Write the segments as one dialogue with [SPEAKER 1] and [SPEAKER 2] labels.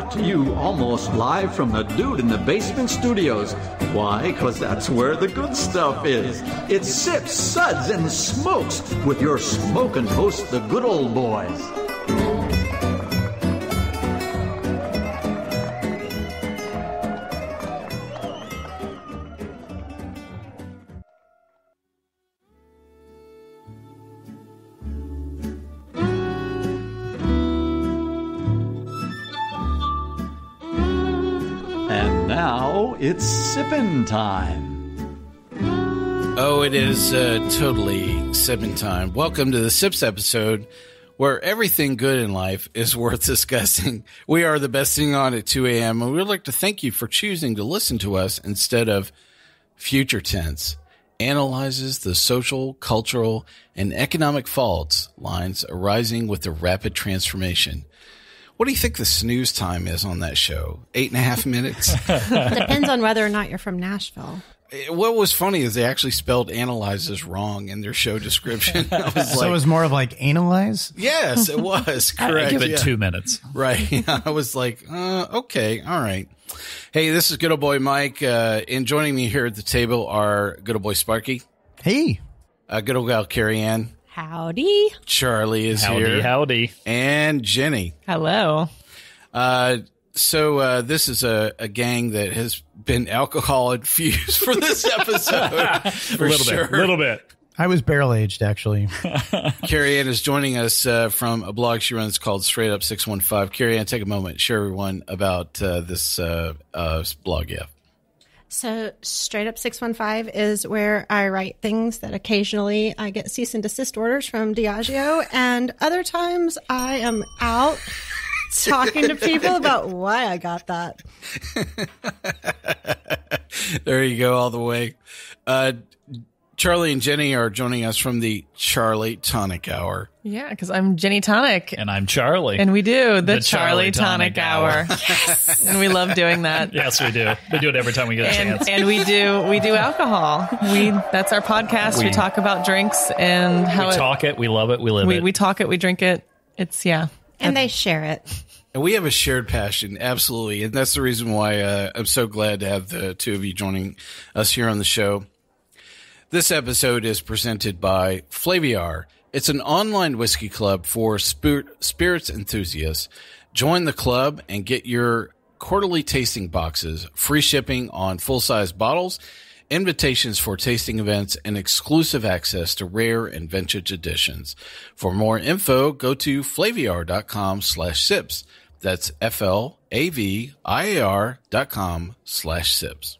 [SPEAKER 1] brought to you almost live from the Dude in the Basement studios. Why? Because that's where the good stuff is. It's Sips, Suds, and Smokes with your smoking host, the good old boys. Now it's sippin' time.
[SPEAKER 2] Oh, it is totally sippin' time. Welcome to the Sips episode, where everything good in life is worth discussing. We are the best thing on at 2 a.m., and we'd like to thank you for choosing to listen to us instead of Future Tense. Analyzes the social, cultural, and economic faults lines arising with the rapid transformation. What do you think the snooze time is on that show? 8.5 minutes?
[SPEAKER 3] Depends on whether or not you're from Nashville.
[SPEAKER 2] What was funny is they actually spelled analyzes wrong in their show description.
[SPEAKER 4] So it was more of like analyze?
[SPEAKER 2] Yes, it was. Correct.
[SPEAKER 5] I give it 2 minutes.
[SPEAKER 2] Right. I was like, okay, all right. Hey, this is good old boy Mike. And joining me here at the table are good old boy Sparky.
[SPEAKER 4] Hey.
[SPEAKER 2] Good old gal Cary Ann.
[SPEAKER 3] Howdy.
[SPEAKER 2] Charlie is here.
[SPEAKER 5] Howdy.
[SPEAKER 2] And Ginny.
[SPEAKER 6] Hello.
[SPEAKER 2] So this is a gang that has been alcohol infused for this episode. For
[SPEAKER 5] a little bit.
[SPEAKER 4] I was barrel aged, actually.
[SPEAKER 2] Cary Ann is joining us from a blog she runs called Straight Up 615. Cary Ann, take a moment, share everyone about this blog. Yeah.
[SPEAKER 3] So Straight Up 615 is where I write things that occasionally I get cease and desist orders from Diageo, and other times I am out talking to people about why I got that.
[SPEAKER 2] There you go, all the way. Charlie and Ginny are joining us from the Charlie Tonic Hour.
[SPEAKER 6] Yeah, because I'm Ginny Tonic.
[SPEAKER 5] And I'm Charlie.
[SPEAKER 6] And we do the Charlie Tonic Hour. Yes. And we love doing that.
[SPEAKER 5] Yes, we do. We do it every time we get a chance.
[SPEAKER 6] And we do alcohol. That's our podcast. We talk about drinks and how
[SPEAKER 5] we talk it, we love it, we live it.
[SPEAKER 6] We talk it, we drink it. It's, yeah.
[SPEAKER 3] And they share it.
[SPEAKER 2] And we have a shared passion, absolutely. And that's the reason why I'm so glad to have the two of you joining us here on the show. This episode is presented by Flaviar. It's an online whiskey club for spirits enthusiasts. Join the club and get your quarterly tasting boxes, free shipping on full-size bottles, invitations for tasting events, and exclusive access to rare and vintage editions. For more info, go to flaviar.com/sips. That's FLAVIAR.com/sips.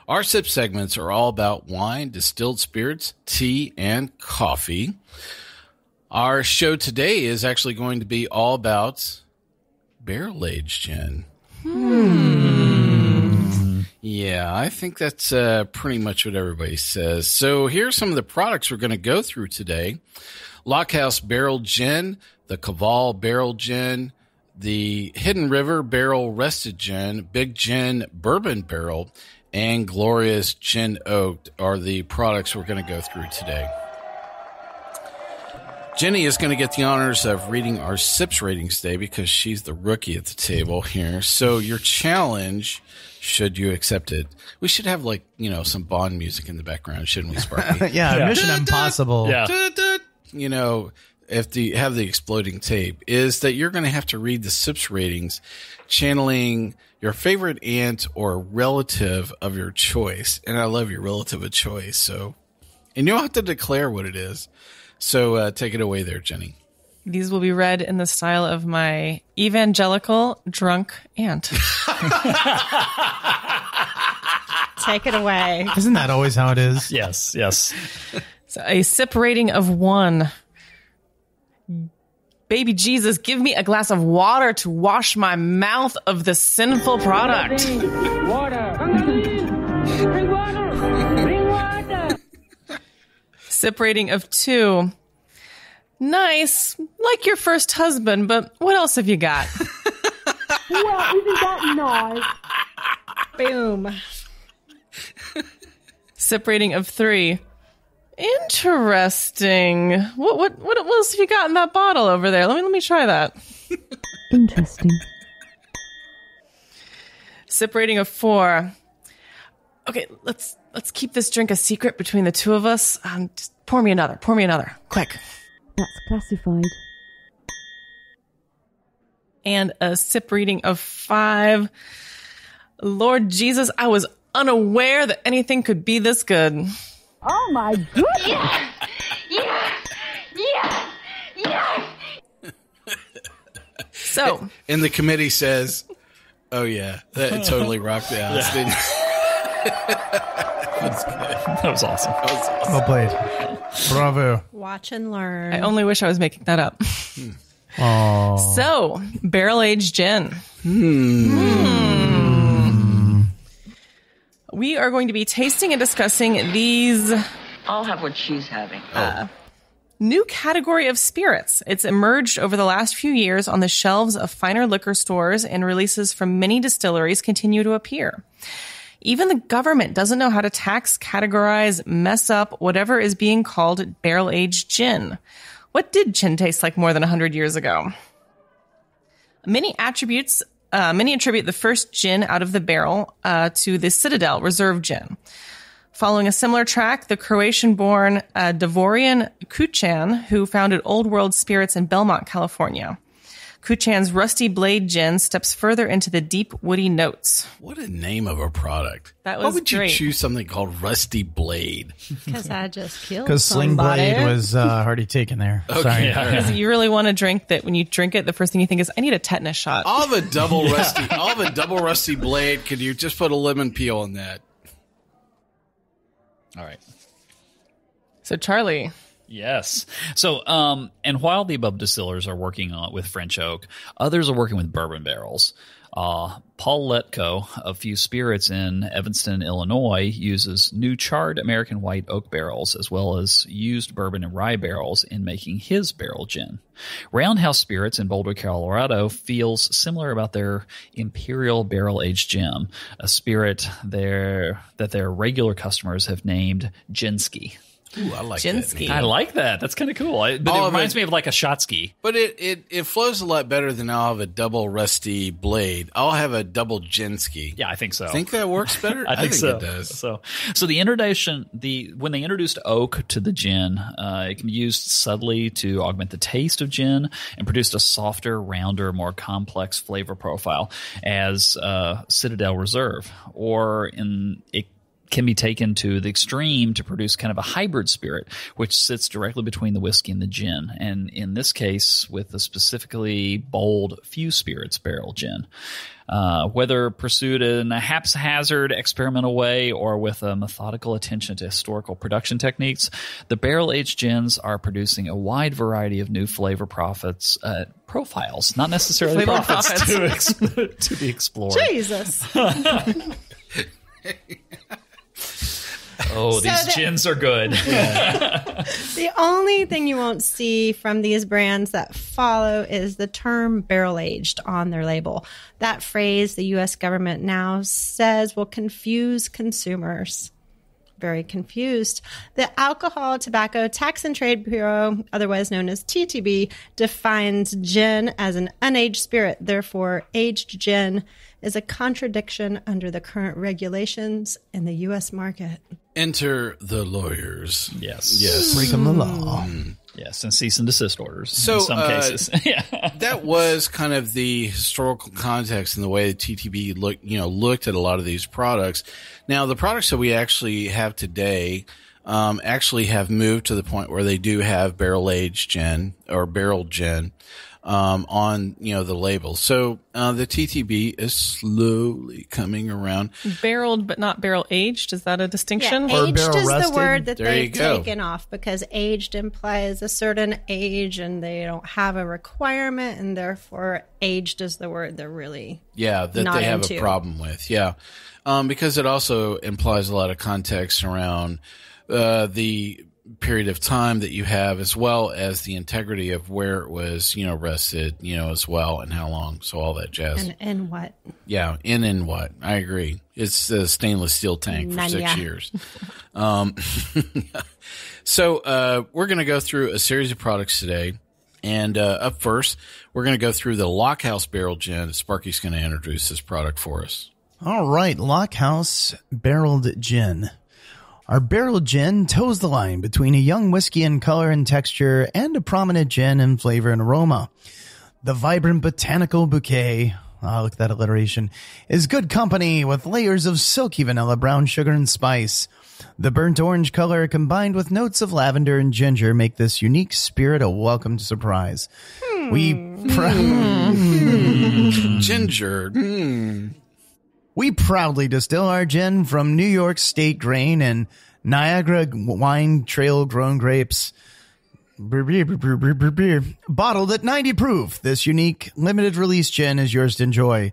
[SPEAKER 2] Our sip segments are all about wine, distilled spirits, tea, and coffee. Our show today is actually going to be all about barrel-aged gin. Yeah, I think that's pretty much what everybody says. So here's some of the products we're going to go through today. Lockhouse Barrel Gin, the Koval Barrel Gin, the Hidden River Barrel Rested Gin, Big Gin Bourbon Barrel, and Glorious Gin Oak are the products we're going to go through today. Ginny is going to get the honors of reading our Sips ratings today because she's the rookie at the table here. So your challenge, should you accept it, we should have some Bond music in the background, shouldn't we, Sparky?
[SPEAKER 4] Yeah, Mission Impossible.
[SPEAKER 5] Yeah.
[SPEAKER 2] If you have the exploding tape, is that you're going to have to read the Sips ratings, channeling your favorite aunt or relative of your choice. And I love your relative of choice. And you don't have to declare what it is. So take it away there, Ginny.
[SPEAKER 6] These will be read in the style of my evangelical drunk aunt.
[SPEAKER 3] Take it away.
[SPEAKER 4] Isn't that always how it is?
[SPEAKER 5] Yes.
[SPEAKER 6] So a sip rating of 1. Baby Jesus, give me a glass of water to wash my mouth of the sinful product.
[SPEAKER 7] Water. Bring water. Bring water.
[SPEAKER 6] Sip rating of 2. Nice, like your first husband, but what else have you got?
[SPEAKER 7] Well, isn't that nice?
[SPEAKER 3] Boom.
[SPEAKER 6] Sip rating of 3. Interesting. What else have you got in that bottle over there? Let me try that.
[SPEAKER 7] Interesting.
[SPEAKER 6] Sip rating of 4. Okay, let's keep this drink a secret between the two of us. Just pour me another, quick.
[SPEAKER 7] That's classified.
[SPEAKER 6] And a sip rating of 5. Lord Jesus, I was unaware that anything could be this good.
[SPEAKER 7] Oh my goodness!
[SPEAKER 6] So,
[SPEAKER 2] And the committee says, "Oh yeah, that totally rocked the house." Didn't
[SPEAKER 5] That was awesome.
[SPEAKER 4] Well played. Bravo.
[SPEAKER 3] Watch and learn.
[SPEAKER 6] I only wish I was making that up.
[SPEAKER 4] Oh.
[SPEAKER 6] So, barrel-aged gin. We are going to be tasting and discussing these
[SPEAKER 8] I'll have what she's having.
[SPEAKER 6] new category of spirits. It's emerged over the last few years on the shelves of finer liquor stores, and releases from many distilleries continue to appear. Even the government doesn't know how to tax, categorize, mess up whatever is being called barrel-aged gin. What did gin taste like more than 100 years ago? Many attribute the first gin out of the barrel to the Citadel Reserve gin. Following a similar track, the Croatian-born Dvorian Kuchan, who founded Old World Spirits in Belmont, California. Kuchan's Rusty Blade gin steps further into the deep, woody notes.
[SPEAKER 2] What a name of a product!
[SPEAKER 6] That
[SPEAKER 2] Why
[SPEAKER 6] was
[SPEAKER 2] would you
[SPEAKER 6] great.
[SPEAKER 2] choose something called Rusty Blade?
[SPEAKER 3] Because I just killed
[SPEAKER 4] Because Sling
[SPEAKER 3] somebody.
[SPEAKER 4] Blade was already taken there. Sorry.
[SPEAKER 6] Because you really want to drink that when you drink it, the first thing you think is, I need a tetanus shot.
[SPEAKER 2] All of a double Rusty Blade. Could you just put a lemon peel in that?
[SPEAKER 5] All right.
[SPEAKER 6] So, Charlie.
[SPEAKER 5] Yes. So, and while the above distillers are working with French oak, others are working with bourbon barrels. Paul Letko of Few Spirits in Evanston, Illinois, uses new charred American white oak barrels as well as used bourbon and rye barrels in making his barrel gin. Roundhouse Spirits in Boulder, Colorado, feels similar about their Imperial Barrel-Aged Gin, a spirit that their regular customers have named Ginsky.
[SPEAKER 2] Ooh, I like
[SPEAKER 6] Ginsky.
[SPEAKER 2] that.
[SPEAKER 5] I like that. That's kind of cool. But it reminds me of like a Shotsky.
[SPEAKER 2] But it flows a lot better than I'll have a double Rusty Blade. I'll have a double Ginsky.
[SPEAKER 5] Yeah, I think so.
[SPEAKER 2] Think that works better?
[SPEAKER 5] I think so.
[SPEAKER 2] It does.
[SPEAKER 5] So the introduction, when they introduced oak to the gin, it can be used subtly to augment the taste of gin and produced a softer, rounder, more complex flavor profile as Citadel Reserve, it can be taken to the extreme to produce kind of a hybrid spirit, which sits directly between the whiskey and the gin. And in this case, with the specifically bold Few Spirits barrel gin. Whether pursued in a haphazard experimental way or with a methodical attention to historical production techniques, the barrel-aged gins are producing a wide variety of new flavor profiles, not necessarily
[SPEAKER 6] Flavor
[SPEAKER 5] profits, to be explored.
[SPEAKER 3] Jesus.
[SPEAKER 5] Oh, these gins are good.
[SPEAKER 3] The only thing you won't see from these brands that follow is the term barrel aged on their label. That phrase the U.S. government now says will confuse consumers. Very confused. The Alcohol, Tobacco, Tax and Trade Bureau, otherwise known as TTB, defines gin as an unaged spirit. Therefore, aged gin is a contradiction under the current regulations in the U.S. market.
[SPEAKER 2] Enter the lawyers.
[SPEAKER 5] Yes.
[SPEAKER 4] Breaking the law.
[SPEAKER 5] Yes, and cease and desist orders
[SPEAKER 2] So,
[SPEAKER 5] in some cases. Yeah.
[SPEAKER 2] That was kind of the historical context and the way the TTB looked at a lot of these products. Now, the products that we actually have today actually have moved to the point where they do have barrel-aged gin or barrel gin on the label. So the TTB is slowly coming around.
[SPEAKER 6] Barreled but not barrel aged. Is that a distinction?
[SPEAKER 3] Yeah,
[SPEAKER 4] Or
[SPEAKER 3] aged
[SPEAKER 4] barrel
[SPEAKER 3] is the
[SPEAKER 4] rested.
[SPEAKER 3] word that
[SPEAKER 2] There you
[SPEAKER 3] they've
[SPEAKER 2] go.
[SPEAKER 3] taken off because aged implies a certain age and they don't have a requirement, and therefore aged is the word they're really
[SPEAKER 2] Yeah, that
[SPEAKER 3] not
[SPEAKER 2] they have
[SPEAKER 3] into.
[SPEAKER 2] a problem with. Yeah. Because it also implies a lot of context around the period of time that you have, as well as the integrity of where it was, rested, as well, and how long. So all that jazz.
[SPEAKER 3] and what?
[SPEAKER 2] Yeah. In what? I agree. It's a stainless steel tank for 6
[SPEAKER 3] Nanya.
[SPEAKER 2] years. So we're going to go through a series of products today. And up first, we're going to go through the Lockhouse Barrel Gin. Sparky's going to introduce this product for us.
[SPEAKER 4] All right, Lockhouse Barreled Gin. Our barreled gin toes the line between a young whiskey in color and texture and a prominent gin in flavor and aroma. The vibrant botanical bouquet, look at that alliteration, is good company with layers of silky vanilla, brown sugar, and spice. The burnt orange color combined with notes of lavender and ginger make this unique spirit a welcome surprise.
[SPEAKER 2] Ginger.
[SPEAKER 4] We proudly distill our gin from New York State grain and Niagara wine trail grown grapes. Bottled at 90 proof, this unique limited release gin is yours to enjoy,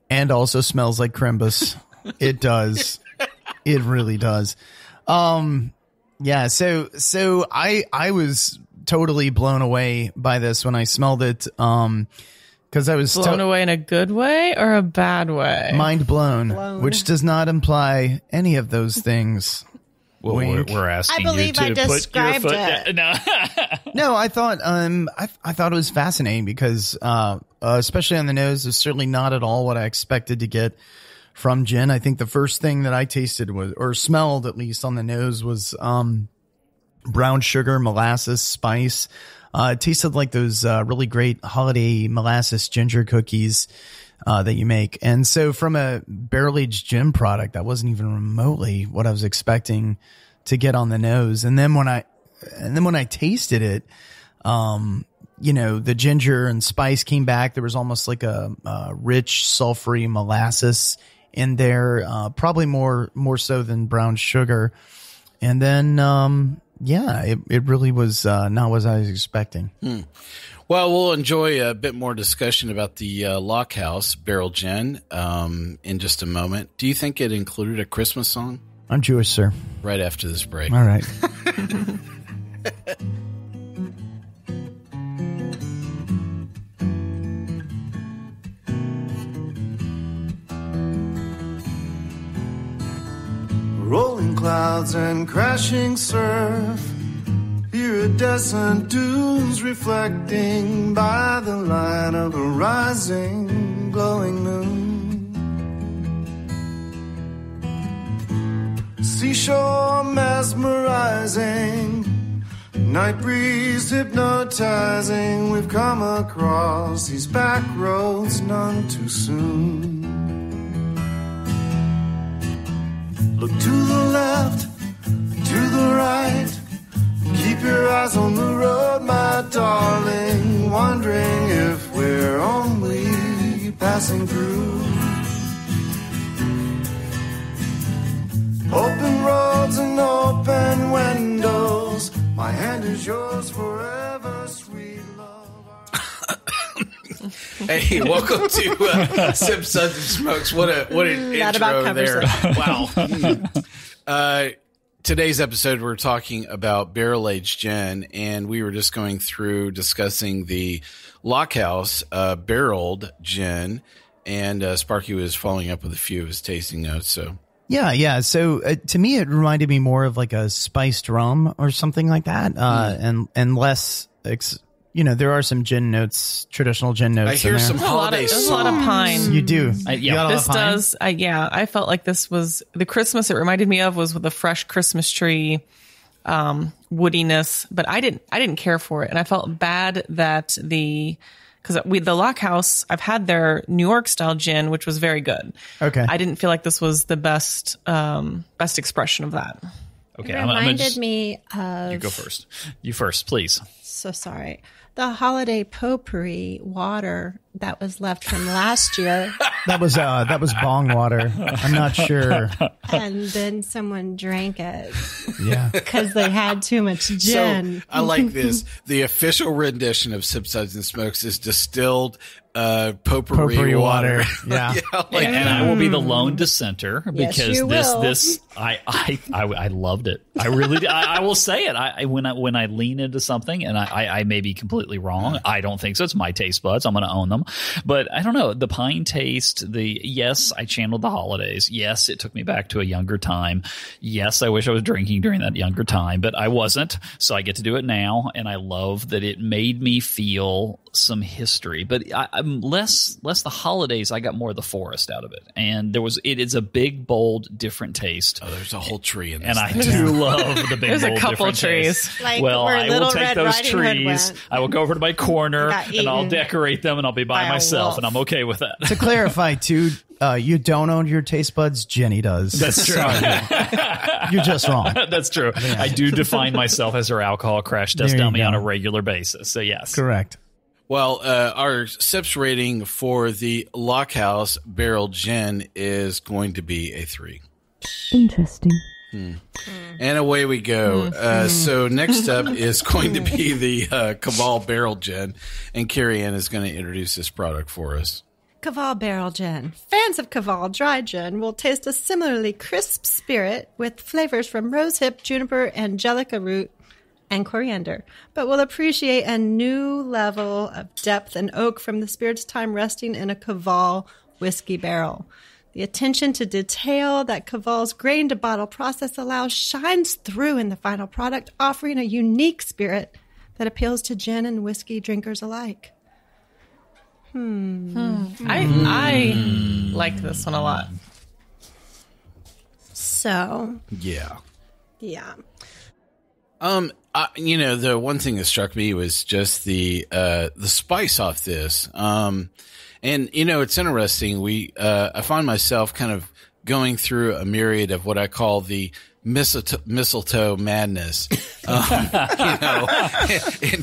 [SPEAKER 4] and also smells like Crimbus. It does. It really does. Yeah. So I was totally blown away by this when I smelled it. Because I was
[SPEAKER 6] blown away in a good way or a bad way?
[SPEAKER 4] Mind blown, which does not imply any of those things.
[SPEAKER 5] Well, we're asking
[SPEAKER 3] I believe
[SPEAKER 5] you to
[SPEAKER 3] I described
[SPEAKER 5] put your foot
[SPEAKER 3] it.
[SPEAKER 5] down. No.
[SPEAKER 4] No, I thought it was fascinating because especially on the nose, it's certainly not at all what I expected to get from gin. I think the first thing that I tasted was, or smelled at least on the nose, was brown sugar, molasses, spice. It tasted like those really great holiday molasses ginger cookies that you make. And so from a barrel-aged gin product, that wasn't even remotely what I was expecting to get on the nose. And then when I tasted it, the ginger and spice came back. There was almost like a rich, sulfury molasses in there, probably more so than brown sugar. And then it really was not what I was expecting.
[SPEAKER 2] Well, we'll enjoy a bit more discussion about the Lockhouse Barrel Gin in just a moment. Do you think it included a Christmas song?
[SPEAKER 4] I'm Jewish, sir.
[SPEAKER 2] Right after this break.
[SPEAKER 4] All right.
[SPEAKER 9] Rolling clouds and crashing surf, iridescent dunes reflecting by the light of a rising, glowing moon. Seashore mesmerizing, night breeze hypnotizing. We've come across these back roads none too soon. Look to the left, to the right. Keep your eyes on the road, my darling. Wondering if we're only passing through. Open roads and open windows. My hand is yours forever, sweet love.
[SPEAKER 2] Hey, welcome to Sip, Suds, and Smokes. What an intro there. Wow. Today's episode, we're talking about barrel-aged gin, and we were just going through discussing the Lockhouse barreled gin, and Sparky was following up with a few of his tasting notes. So
[SPEAKER 4] yeah. So to me, it reminded me more of like a spiced rum or something like that, and less. There are some gin notes, traditional gin notes.
[SPEAKER 2] I hear some holiday songs.
[SPEAKER 6] There's a lot of pine.
[SPEAKER 4] You do.
[SPEAKER 6] This does. I felt like this was the Christmas it reminded me of was with a fresh Christmas tree woodiness, but I didn't care for it, and I felt bad that the Lockhouse, I've had their New York style gin, which was very good.
[SPEAKER 4] Okay,
[SPEAKER 6] I didn't feel like this was the best expression of that.
[SPEAKER 5] Okay,
[SPEAKER 3] it reminded me of.
[SPEAKER 5] You go first. You first, please.
[SPEAKER 3] So sorry. The holiday potpourri water that was left from last year.
[SPEAKER 4] That was bong water. I'm not sure.
[SPEAKER 3] And then someone drank it.
[SPEAKER 4] Yeah.
[SPEAKER 3] Because they had too much gin.
[SPEAKER 2] So I like this. The official rendition of Sip, Suds, and Smokes is distilled potpourri water.
[SPEAKER 4] Yeah.
[SPEAKER 5] And I will be the lone dissenter because
[SPEAKER 3] you will.
[SPEAKER 5] this I loved it. I really I will say it. When I lean into something and I may be completely wrong. I don't think so. It's my taste buds. I'm going to own them. But I don't know. The pine taste, yes, I channeled the holidays. Yes, it took me back to a younger time. Yes, I wish I was drinking during that younger time, but I wasn't. So I get to do it now. And I love that it made me feel some history. But I'm less the holidays. I got more of the forest out of it. And it is a big, bold, different taste.
[SPEAKER 2] Oh, there's a whole tree in this.
[SPEAKER 5] And I do love the big,
[SPEAKER 6] There's
[SPEAKER 5] bold,
[SPEAKER 6] a couple
[SPEAKER 5] different
[SPEAKER 6] trees.
[SPEAKER 5] taste.
[SPEAKER 3] Like
[SPEAKER 5] well,
[SPEAKER 3] where
[SPEAKER 5] I
[SPEAKER 3] Little
[SPEAKER 5] will take
[SPEAKER 3] Red
[SPEAKER 5] those
[SPEAKER 3] Riding Hood
[SPEAKER 5] trees.
[SPEAKER 3] went.
[SPEAKER 5] I will go over to my corner
[SPEAKER 3] Got
[SPEAKER 5] and I'll
[SPEAKER 3] eaten
[SPEAKER 5] decorate them and I'll be by
[SPEAKER 3] by a
[SPEAKER 5] myself
[SPEAKER 3] wolf.
[SPEAKER 5] and I'm okay with that.
[SPEAKER 4] To clarify, too, you don't own your taste buds. Jenny does.
[SPEAKER 5] That's true.
[SPEAKER 4] You're just wrong.
[SPEAKER 5] That's true. I do define myself as her alcohol crash test
[SPEAKER 4] There you
[SPEAKER 5] dummy
[SPEAKER 4] go.
[SPEAKER 5] on a regular basis. So yes.
[SPEAKER 4] Correct.
[SPEAKER 2] Well, our sips rating for the Lockhouse Barrel Gin is going to be a 3.
[SPEAKER 7] Interesting.
[SPEAKER 2] And away we go. So next up is going to be the Koval Barrel Gin, and Cary Ann is going to introduce this product for us.
[SPEAKER 3] Koval Barrel Gin. Fans of Koval Dry Gin will taste a similarly crisp spirit with flavors from rosehip, juniper, angelica root, and coriander, but will appreciate a new level of depth and oak from the spirit's time resting in a Koval whiskey barrel. The attention to detail that Koval's grain-to-bottle process allows shines through in the final product, offering a unique spirit that appeals to gin and whiskey drinkers alike.
[SPEAKER 6] I liked this one a lot.
[SPEAKER 3] So,
[SPEAKER 2] Yeah.
[SPEAKER 3] yeah.
[SPEAKER 2] The one thing that struck me was just the spice off this. And it's interesting. I find myself kind of going through a myriad of what I call the mistletoe madness, and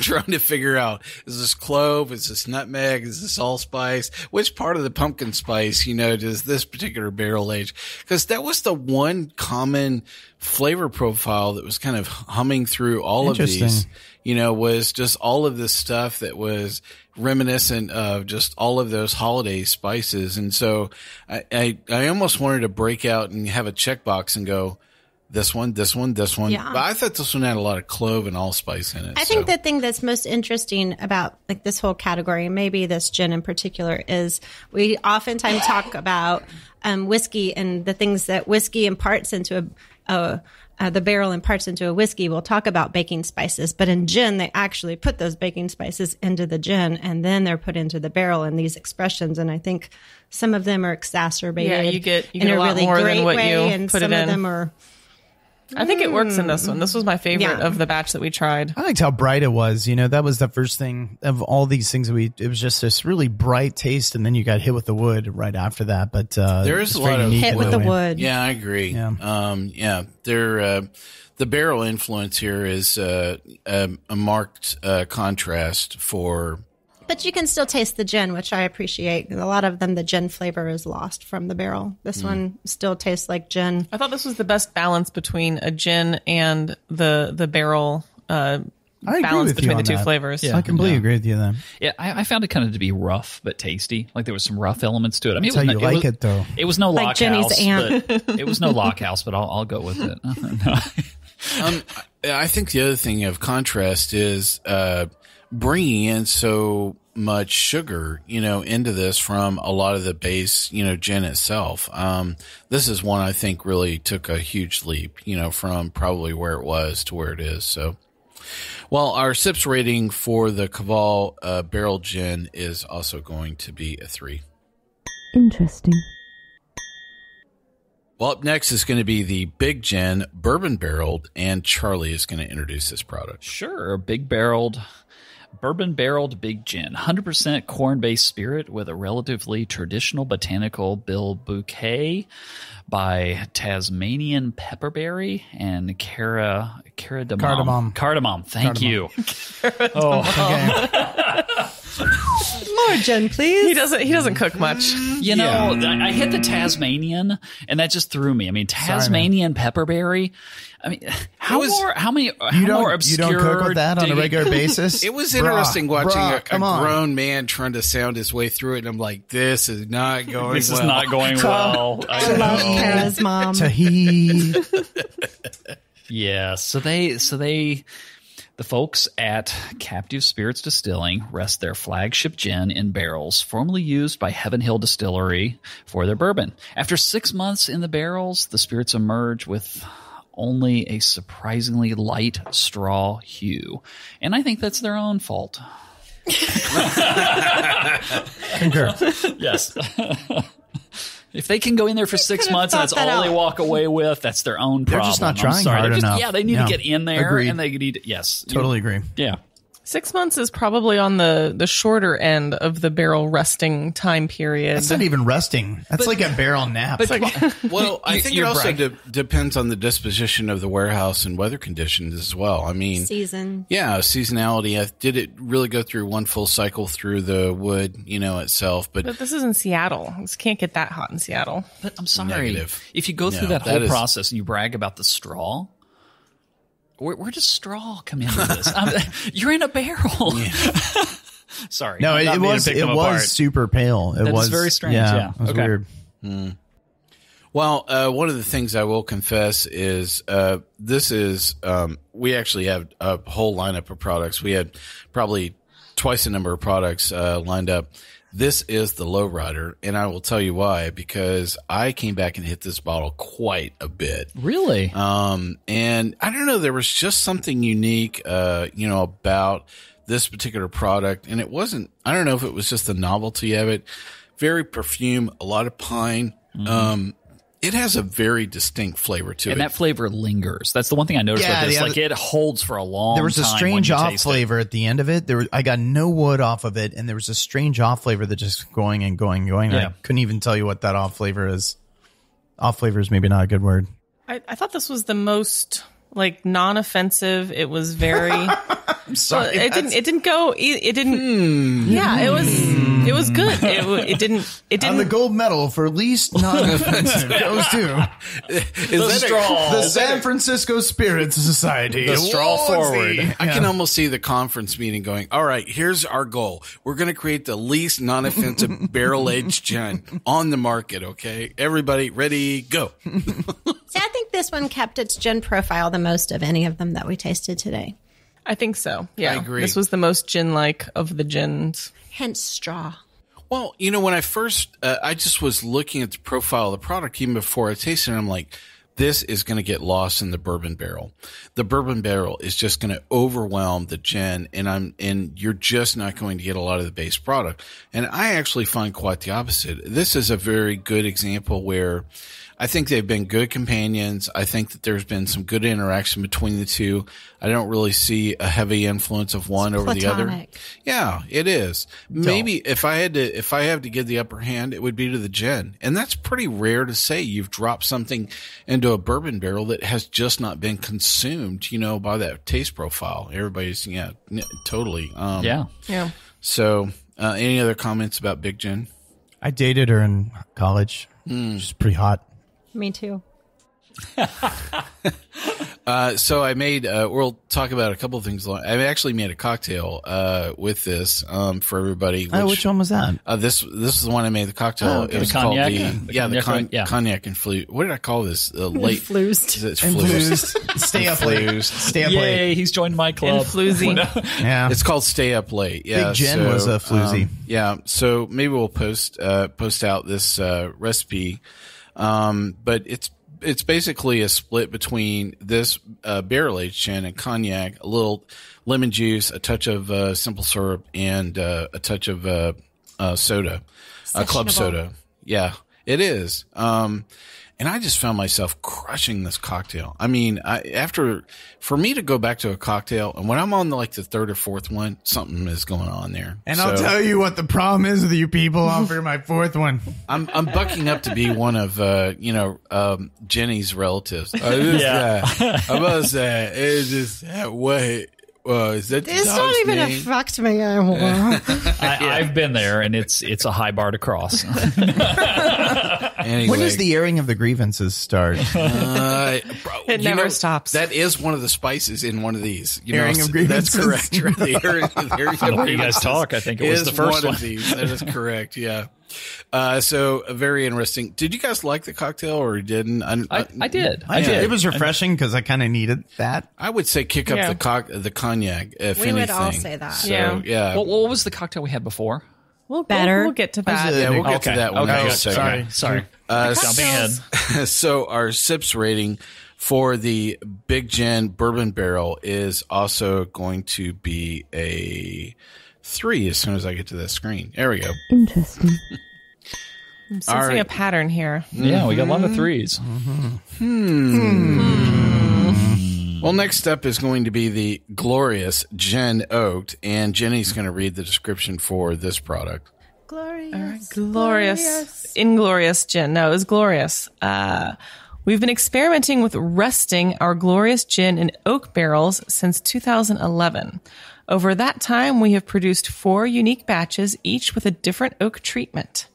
[SPEAKER 2] trying to figure out, is this clove? Is this nutmeg? Is this allspice? Which part of the pumpkin spice, does this particular barrel age? Because that was the one common flavor profile that was kind of humming through all of these, was just all of this stuff that was reminiscent of just all of those holiday spices. And so I almost wanted to break out and have a checkbox and go, this one.
[SPEAKER 3] Yeah.
[SPEAKER 2] But I thought this one had a lot of clove and allspice in it.
[SPEAKER 3] I think the thing that's most interesting about like this whole category, and maybe this gin in particular, is we oftentimes talk about whiskey and the things that whiskey imparts into the barrel imparts into a whiskey. We'll talk about baking spices, but in gin, they actually put those baking spices into the gin and then they're put into the barrel in these expressions. And I think some of them are exacerbated.
[SPEAKER 6] Yeah, you get
[SPEAKER 3] in
[SPEAKER 6] a
[SPEAKER 3] a
[SPEAKER 6] lot
[SPEAKER 3] really
[SPEAKER 6] more
[SPEAKER 3] great
[SPEAKER 6] than what
[SPEAKER 3] way,
[SPEAKER 6] you
[SPEAKER 3] and
[SPEAKER 6] put
[SPEAKER 3] some
[SPEAKER 6] it
[SPEAKER 3] of
[SPEAKER 6] in.
[SPEAKER 3] them are.
[SPEAKER 6] I think it works in this one. This was my favorite of the batch that we tried.
[SPEAKER 4] I liked how bright it was. That was the first thing of all these things it was just this really bright taste, and then you got hit with the wood right after that. But
[SPEAKER 2] there is a lot of
[SPEAKER 3] hit with the wood.
[SPEAKER 2] Yeah, I agree.
[SPEAKER 4] Yeah.
[SPEAKER 2] The barrel influence here is a marked contrast for.
[SPEAKER 3] But you can still taste the gin, which I appreciate. A lot of them, the gin flavor is lost from the barrel. This one still tastes like gin.
[SPEAKER 6] I thought this was the best balance between a gin and the barrel balance between the two flavors.
[SPEAKER 4] Yeah, I completely agree with you then.
[SPEAKER 5] Yeah, I found it kind of to be rough but tasty. Like there was some rough elements to it. I mean,
[SPEAKER 4] That's how you like it, though.
[SPEAKER 5] It was no
[SPEAKER 3] Like Jenny's
[SPEAKER 5] Lockhouse.
[SPEAKER 3] aunt.
[SPEAKER 5] But it was no Lockhouse, but I'll go with it. No.
[SPEAKER 2] I think the other thing of contrast is bringing in so much sugar, into this from a lot of the base, gin itself. This is one I think really took a huge leap, from probably where it was to where it is. So, well, our sips rating for the Koval Barrel Gin is also going to be a 3.
[SPEAKER 7] Interesting.
[SPEAKER 2] Well, up next is going to be the Big Gin Bourbon Barreled, and Charlie is going to introduce this product.
[SPEAKER 5] Sure, bourbon barreled big gin, 100% corn-based spirit with a relatively traditional botanical bill bouquet by Tasmanian pepperberry and cardamom. Cardamom. Thank you.
[SPEAKER 3] More gin, please.
[SPEAKER 6] He doesn't cook much.
[SPEAKER 5] I hit the Tasmanian, and that just threw me. I mean, Tasmanian pepperberry. I mean, how more obscure?
[SPEAKER 4] You don't cook with that on a regular basis?
[SPEAKER 2] It was interesting watching a
[SPEAKER 4] come on.
[SPEAKER 2] grown man trying to sound his way through it, and I'm like, this is not going
[SPEAKER 5] This
[SPEAKER 2] well.
[SPEAKER 5] is not going well.
[SPEAKER 3] I love Kara's mom.
[SPEAKER 4] Tahini.
[SPEAKER 5] Yeah, so they The folks at Captive Spirits Distilling rest their flagship gin in barrels formerly used by Heaven Hill Distillery for their bourbon. After 6 months in the barrels, the spirits emerge with only a surprisingly light straw hue. And I think that's their own fault.
[SPEAKER 4] Concur.
[SPEAKER 5] Yes. If they can go in there for 6 months and that's all they walk away with, that's their own problem.
[SPEAKER 4] They're just not trying hard enough.
[SPEAKER 5] Yeah, they need to get in there.
[SPEAKER 4] Agreed.
[SPEAKER 5] And they need to, yes.
[SPEAKER 4] Totally agree.
[SPEAKER 5] Yeah.
[SPEAKER 6] 6 months is probably on the shorter end of the barrel resting time period.
[SPEAKER 4] That's not even resting. That's like a barrel nap.
[SPEAKER 2] Well, I think it also depends on the disposition of the warehouse and weather conditions as well. I mean,
[SPEAKER 3] season.
[SPEAKER 2] Yeah, seasonality. Did it really go through one full cycle through the wood, itself? But
[SPEAKER 6] this is in Seattle. This can't get that hot in Seattle.
[SPEAKER 5] But I'm sorry.
[SPEAKER 2] Negative.
[SPEAKER 5] If you go through that whole process and you brag about the straw, where does straw come into this? You're in a barrel. Yeah. Sorry.
[SPEAKER 4] No, it was super pale. It was
[SPEAKER 5] very strange. Yeah.
[SPEAKER 4] It was weird.
[SPEAKER 2] Mm. Well, one of the things I will confess is this is we actually have a whole lineup of products. We had probably twice the number of products lined up. This is the lowrider, and I will tell you why, because I came back and hit this bottle quite a bit.
[SPEAKER 5] Really?
[SPEAKER 2] And I don't know, there was just something unique, about this particular product, and it wasn't, I don't know if it was just the novelty of it. Very perfume, a lot of pine. Mm-hmm. It has a very distinct flavor to it.
[SPEAKER 5] And that flavor lingers. That's the one thing I noticed with this. Like, it holds for a long time.
[SPEAKER 4] There was a strange off flavor at the end of it. I got no wood off of it, and there was a strange off flavor that just going and going and going. Yeah. I couldn't even tell you what that off flavor is. Off flavor is maybe not a good word.
[SPEAKER 6] I thought this was the most non-offensive. It was very.
[SPEAKER 4] I'm sorry.
[SPEAKER 6] Well, it didn't go. It didn't. Yeah, it was good. It didn't.
[SPEAKER 4] And the gold medal for least non-offensive goes to the San Francisco Spirits Society.
[SPEAKER 2] The straw forward. I can almost see the conference meeting going, all right, here's our goal. We're going to create the least non-offensive barrel-aged gin on the market, okay? Everybody ready, go.
[SPEAKER 3] See, I think this one kept its gin profile the most of any of them that we tasted today.
[SPEAKER 6] I think so. Yeah.
[SPEAKER 2] I agree.
[SPEAKER 6] This was the most gin-like of the gins.
[SPEAKER 3] Hence straw.
[SPEAKER 2] Well, when I first, I just was looking at the profile of the product even before I tasted it. I'm like, this is going to get lost in the bourbon barrel. The bourbon barrel is just going to overwhelm the gin, and you're just not going to get a lot of the base product. And I actually find quite the opposite. This is a very good example where I think they've been good companions. I think that there's been some good interaction between the two. I don't really see a heavy influence of one over the other. Yeah, it is. Maybe if I have to give the upper hand, it would be to the gin. And that's pretty rare to say. You've dropped something into a bourbon barrel that has just not been consumed, by that taste profile. Everybody's, totally.
[SPEAKER 6] Yeah.
[SPEAKER 2] So, any other comments about Big Gin?
[SPEAKER 4] I dated her in college. She's pretty hot.
[SPEAKER 3] Me too.
[SPEAKER 2] So I made, we'll talk about a couple of things. I actually made a cocktail, with this, for everybody.
[SPEAKER 4] Which one was that?
[SPEAKER 2] This is the one I made the cocktail.
[SPEAKER 4] Oh, okay.
[SPEAKER 2] It was
[SPEAKER 5] cognac?
[SPEAKER 2] called cognac and flute. What did I call this? Late
[SPEAKER 3] Inflused.
[SPEAKER 2] It's fluzed.
[SPEAKER 4] Stay up late. Stay up
[SPEAKER 5] Yay,
[SPEAKER 4] late.
[SPEAKER 5] he's joined my club.
[SPEAKER 6] Floozy.
[SPEAKER 4] Yeah.
[SPEAKER 2] It's called Stay Up Late. Yeah.
[SPEAKER 4] Big Gin was a floozy.
[SPEAKER 2] So maybe we'll post out this, recipe. But it's basically a split between this barrel aged gin and cognac, a little lemon juice, a touch of simple syrup, and a touch of soda, club soda. Yeah, it is. And I just found myself crushing this cocktail. I mean, for me to go back to a cocktail, and when I'm on the third or fourth one, something is going on there.
[SPEAKER 4] And I'll tell you what the problem is with you people. I'll for my fourth one.
[SPEAKER 2] I'm bucking up to be one of Jenny's relatives.
[SPEAKER 5] Yeah.
[SPEAKER 2] I'm about to say it's just that way. Is that
[SPEAKER 3] it's not even affect me anymore.
[SPEAKER 5] I've been there, and it's a high bar to cross.
[SPEAKER 2] Anyway.
[SPEAKER 4] When does the airing of the grievances start?
[SPEAKER 6] It never stops.
[SPEAKER 2] That is one of the spices in one of these.
[SPEAKER 4] Airing of grievances.
[SPEAKER 2] That's correct. The airing of
[SPEAKER 5] you guys talk. I think it was the first one.
[SPEAKER 2] Of these. That is correct. Yeah. So very interesting. Did you guys like the cocktail or didn't?
[SPEAKER 5] I did.
[SPEAKER 4] I did. It was refreshing because I kind of needed that.
[SPEAKER 2] I would say kick up the cognac. If
[SPEAKER 3] We
[SPEAKER 2] anything.
[SPEAKER 3] would all say that.
[SPEAKER 2] So,
[SPEAKER 6] Yeah.
[SPEAKER 2] yeah.
[SPEAKER 5] What was the cocktail we had before?
[SPEAKER 6] We'll get to that.
[SPEAKER 2] Yeah, we'll get to that one.
[SPEAKER 5] Okay.
[SPEAKER 2] in a second.
[SPEAKER 5] Sorry. Jumping in.
[SPEAKER 2] So our sips rating for the Big Gin Bourbon Barrel is also going to be a 3 as soon as I get to that screen. There we go.
[SPEAKER 7] Interesting.
[SPEAKER 6] I'm sensing a pattern here.
[SPEAKER 5] Yeah, we got a lot of 3s.
[SPEAKER 2] Well, next up is going to be the glorious Gin Oaked, and Jenny's going to read the description for this product.
[SPEAKER 6] Glorious. Inglorious gin. No, it was glorious. We've been experimenting with resting our glorious gin in oak barrels since 2011. Over that time, we have produced 4 unique batches, each with a different oak treatment.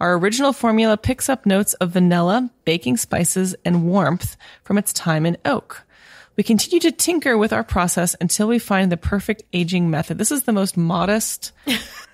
[SPEAKER 6] Our original formula picks up notes of vanilla, baking spices, and warmth from its time in oak. We continue to tinker with our process until we find the perfect aging method. This is the most modest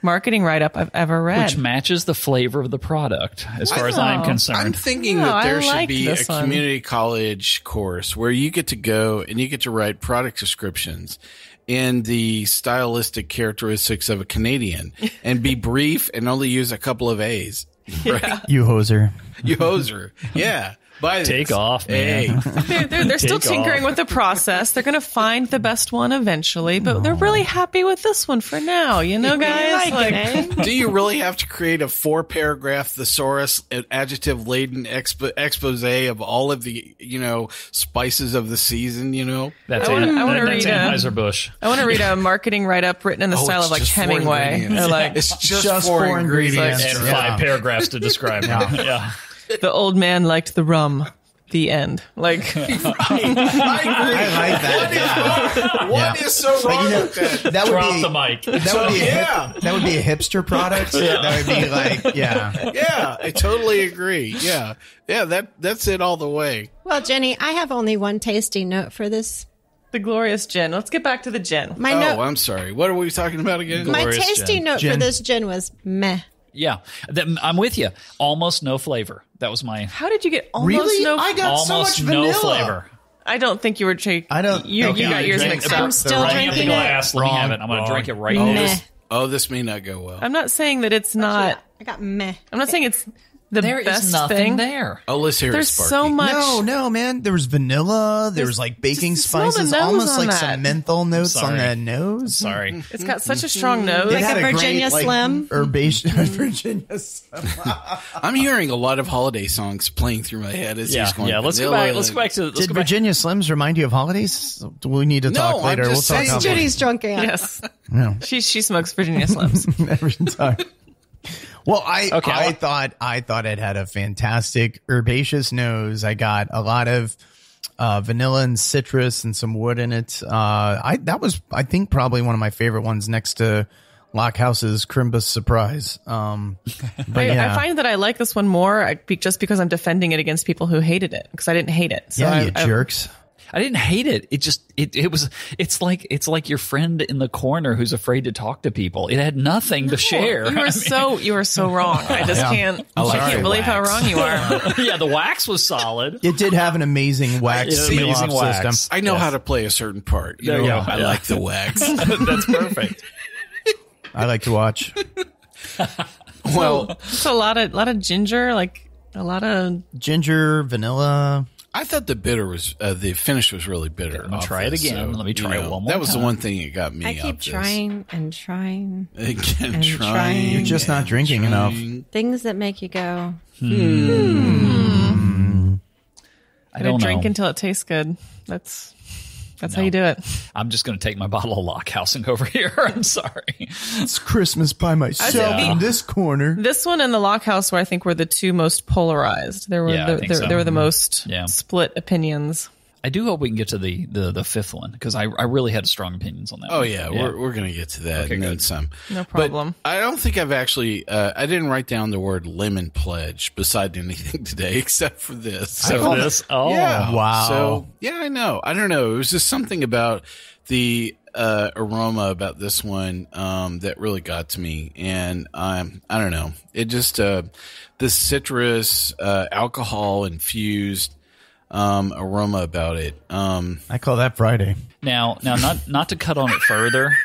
[SPEAKER 6] marketing write-up I've ever read.
[SPEAKER 5] Which matches the flavor of the product, as far as I'm concerned.
[SPEAKER 2] I'm thinking
[SPEAKER 6] No,
[SPEAKER 2] that there
[SPEAKER 6] I
[SPEAKER 2] should
[SPEAKER 6] like
[SPEAKER 2] be a
[SPEAKER 6] this one.
[SPEAKER 2] community college course where you get to go and you get to write product descriptions in the stylistic characteristics of a Canadian and be brief and only use a couple of A's. Right?
[SPEAKER 4] You hoser.
[SPEAKER 2] You hoser. Yeah. Buy
[SPEAKER 5] Take
[SPEAKER 2] this.
[SPEAKER 5] off, man.
[SPEAKER 2] Hey.
[SPEAKER 6] They're still
[SPEAKER 5] Take
[SPEAKER 6] tinkering
[SPEAKER 5] off.
[SPEAKER 6] with the process. They're going to find the best one eventually, but they're really happy with this one for now. You know, guys?
[SPEAKER 2] Do you really have to create a 4-paragraph thesaurus, an adjective-laden expose of all of the, spices of the season,
[SPEAKER 5] That's
[SPEAKER 6] I wanna
[SPEAKER 5] that's
[SPEAKER 6] read
[SPEAKER 5] Anheuser-Busch.
[SPEAKER 6] I want to read a marketing write-up written in the style
[SPEAKER 2] it's
[SPEAKER 6] of like
[SPEAKER 2] just 4
[SPEAKER 6] Hemingway.
[SPEAKER 2] ingredients.
[SPEAKER 6] They're like,
[SPEAKER 2] It's just,
[SPEAKER 4] Just
[SPEAKER 2] 4
[SPEAKER 4] 4
[SPEAKER 2] ingredients.
[SPEAKER 4] ingredients.
[SPEAKER 5] And
[SPEAKER 4] Yeah.
[SPEAKER 5] 5 paragraphs to describe it. Yeah.
[SPEAKER 6] the old man liked the rum. The end. Like,
[SPEAKER 2] I agree.
[SPEAKER 4] I like that.
[SPEAKER 2] What is so wrong with that?
[SPEAKER 4] That would
[SPEAKER 5] Drop
[SPEAKER 4] be
[SPEAKER 5] the mic.
[SPEAKER 4] That would be
[SPEAKER 2] Yeah.
[SPEAKER 4] that would be a hipster product. That would be like,
[SPEAKER 2] Yeah, I totally agree. Yeah, that's it all the way.
[SPEAKER 3] Well, Jenny, I have only one tasting note for this.
[SPEAKER 6] the glorious gin. Let's get back to the gin.
[SPEAKER 3] My
[SPEAKER 2] Oh,
[SPEAKER 3] note,
[SPEAKER 2] I'm sorry. What are we talking about again?
[SPEAKER 3] my
[SPEAKER 5] glorious
[SPEAKER 3] tasting
[SPEAKER 5] gin.
[SPEAKER 3] note for
[SPEAKER 4] Gin.
[SPEAKER 3] this gin was meh.
[SPEAKER 5] Yeah. I'm with you. Almost no flavor. That was my
[SPEAKER 6] How did you get almost
[SPEAKER 4] really,
[SPEAKER 6] no?
[SPEAKER 4] I got so
[SPEAKER 5] almost
[SPEAKER 4] much
[SPEAKER 5] no
[SPEAKER 4] vanilla.
[SPEAKER 5] flavor.
[SPEAKER 6] I don't think you were taking.
[SPEAKER 4] I don't-
[SPEAKER 6] You
[SPEAKER 4] okay,
[SPEAKER 6] got yours
[SPEAKER 5] drink-
[SPEAKER 6] mixed
[SPEAKER 3] I'm
[SPEAKER 6] up.
[SPEAKER 3] still
[SPEAKER 5] Bring up the
[SPEAKER 3] drinking it.
[SPEAKER 5] glass. Let me have it. I'm going
[SPEAKER 4] Wrong.
[SPEAKER 5] to drink it right
[SPEAKER 3] Meh.
[SPEAKER 5] now.
[SPEAKER 2] This may not go well.
[SPEAKER 6] I'm not saying that it's not.
[SPEAKER 3] I got meh.
[SPEAKER 6] I'm not saying it's the
[SPEAKER 5] There
[SPEAKER 6] best
[SPEAKER 5] is nothing
[SPEAKER 6] thing.
[SPEAKER 5] there.
[SPEAKER 2] Oh, let's hear it,
[SPEAKER 6] There's
[SPEAKER 2] Sparky.
[SPEAKER 6] so much.
[SPEAKER 4] No, man. There was vanilla. There was like baking
[SPEAKER 6] just smell the
[SPEAKER 4] spices,
[SPEAKER 6] nose
[SPEAKER 4] almost
[SPEAKER 6] on
[SPEAKER 4] like
[SPEAKER 6] that.
[SPEAKER 4] some menthol notes on
[SPEAKER 5] Sorry.
[SPEAKER 4] the nose.
[SPEAKER 5] Sorry.
[SPEAKER 6] It's got such a strong nose.
[SPEAKER 4] It
[SPEAKER 3] Like
[SPEAKER 4] had
[SPEAKER 3] a
[SPEAKER 4] great,
[SPEAKER 3] Virginia Slim?
[SPEAKER 4] Herbaceous Virginia Slim.
[SPEAKER 2] I'm hearing a lot of holiday songs playing through my head as
[SPEAKER 5] Yeah.
[SPEAKER 2] he's going.
[SPEAKER 5] Yeah. Let's go
[SPEAKER 2] vanilla
[SPEAKER 5] back. Let's go back to. Let's
[SPEAKER 4] Did
[SPEAKER 5] go back.
[SPEAKER 4] Virginia Slims remind you of holidays? We need to talk
[SPEAKER 2] I'm
[SPEAKER 4] later. We'll
[SPEAKER 2] just
[SPEAKER 4] talk
[SPEAKER 2] saying.
[SPEAKER 4] about
[SPEAKER 3] Jenny's drunk aunt.
[SPEAKER 6] Yes,
[SPEAKER 4] No.
[SPEAKER 6] she smokes Virginia Slims.
[SPEAKER 4] Every time. Well, I
[SPEAKER 5] Okay,
[SPEAKER 4] thought it had a fantastic herbaceous nose. I got a lot of vanilla and citrus and some wood in it. That was, I think, probably one of my favorite ones next to Lockhouse's Crimbus Surprise. But yeah.
[SPEAKER 6] I find that I like this one more just because I'm defending it against people who hated it because I didn't hate it. So
[SPEAKER 4] yeah,
[SPEAKER 6] I,
[SPEAKER 4] you jerks.
[SPEAKER 5] I didn't hate it. It just it's like your friend in the corner who's afraid to talk to people. It had nothing to share.
[SPEAKER 6] You are so wrong. I just can't. I can't believe how wrong you are.
[SPEAKER 5] Yeah, the wax was solid.
[SPEAKER 4] It did have an amazing wax
[SPEAKER 5] It's
[SPEAKER 4] seal
[SPEAKER 5] amazing
[SPEAKER 4] off
[SPEAKER 5] wax.
[SPEAKER 4] system.
[SPEAKER 2] I know how to play a certain part. You
[SPEAKER 5] There
[SPEAKER 2] know,
[SPEAKER 5] you go.
[SPEAKER 2] I
[SPEAKER 5] Yeah.
[SPEAKER 2] like the wax.
[SPEAKER 5] That's perfect.
[SPEAKER 4] I like to watch.
[SPEAKER 2] Well,
[SPEAKER 6] It's a lot of ginger, like a lot of.
[SPEAKER 4] Ginger, vanilla.
[SPEAKER 2] I thought the bitter was the finish was really bitter.
[SPEAKER 5] me try it again. Let me try it one more
[SPEAKER 2] That was
[SPEAKER 5] time.
[SPEAKER 2] the one thing that got me.
[SPEAKER 3] I keep trying and trying.
[SPEAKER 2] Again,
[SPEAKER 3] and trying.
[SPEAKER 4] You're just not drinking enough.
[SPEAKER 3] Things that make you go,
[SPEAKER 5] I don't
[SPEAKER 6] drink
[SPEAKER 5] know.
[SPEAKER 6] until it tastes good. That's how you do it.
[SPEAKER 5] I'm just going to take my bottle of Lockhousing over here. I'm sorry.
[SPEAKER 4] It's Christmas by myself
[SPEAKER 5] Yeah.
[SPEAKER 4] in this corner.
[SPEAKER 6] This one and the Lockhouse were, I think, were the two most polarized. There were
[SPEAKER 5] Yeah, I think so.
[SPEAKER 6] there were the most
[SPEAKER 5] Yeah.
[SPEAKER 6] split opinions.
[SPEAKER 5] I do hope we can get to the fifth one because I really had strong opinions on that.
[SPEAKER 2] Oh
[SPEAKER 5] one.
[SPEAKER 2] yeah, we're gonna get to that
[SPEAKER 5] Okay,
[SPEAKER 2] and then
[SPEAKER 5] good.
[SPEAKER 2] some.
[SPEAKER 6] No problem.
[SPEAKER 2] But I don't think I've actually. I didn't write down the word lemon pledge beside anything today except for this. So
[SPEAKER 5] this. Oh
[SPEAKER 2] yeah,
[SPEAKER 4] wow.
[SPEAKER 2] So yeah, I know. I don't know. It was just something about the aroma about this one that really got to me, and I don't know. It just this citrus alcohol infused aroma about it.
[SPEAKER 4] I call that Friday.
[SPEAKER 5] Now, not to cut on it further.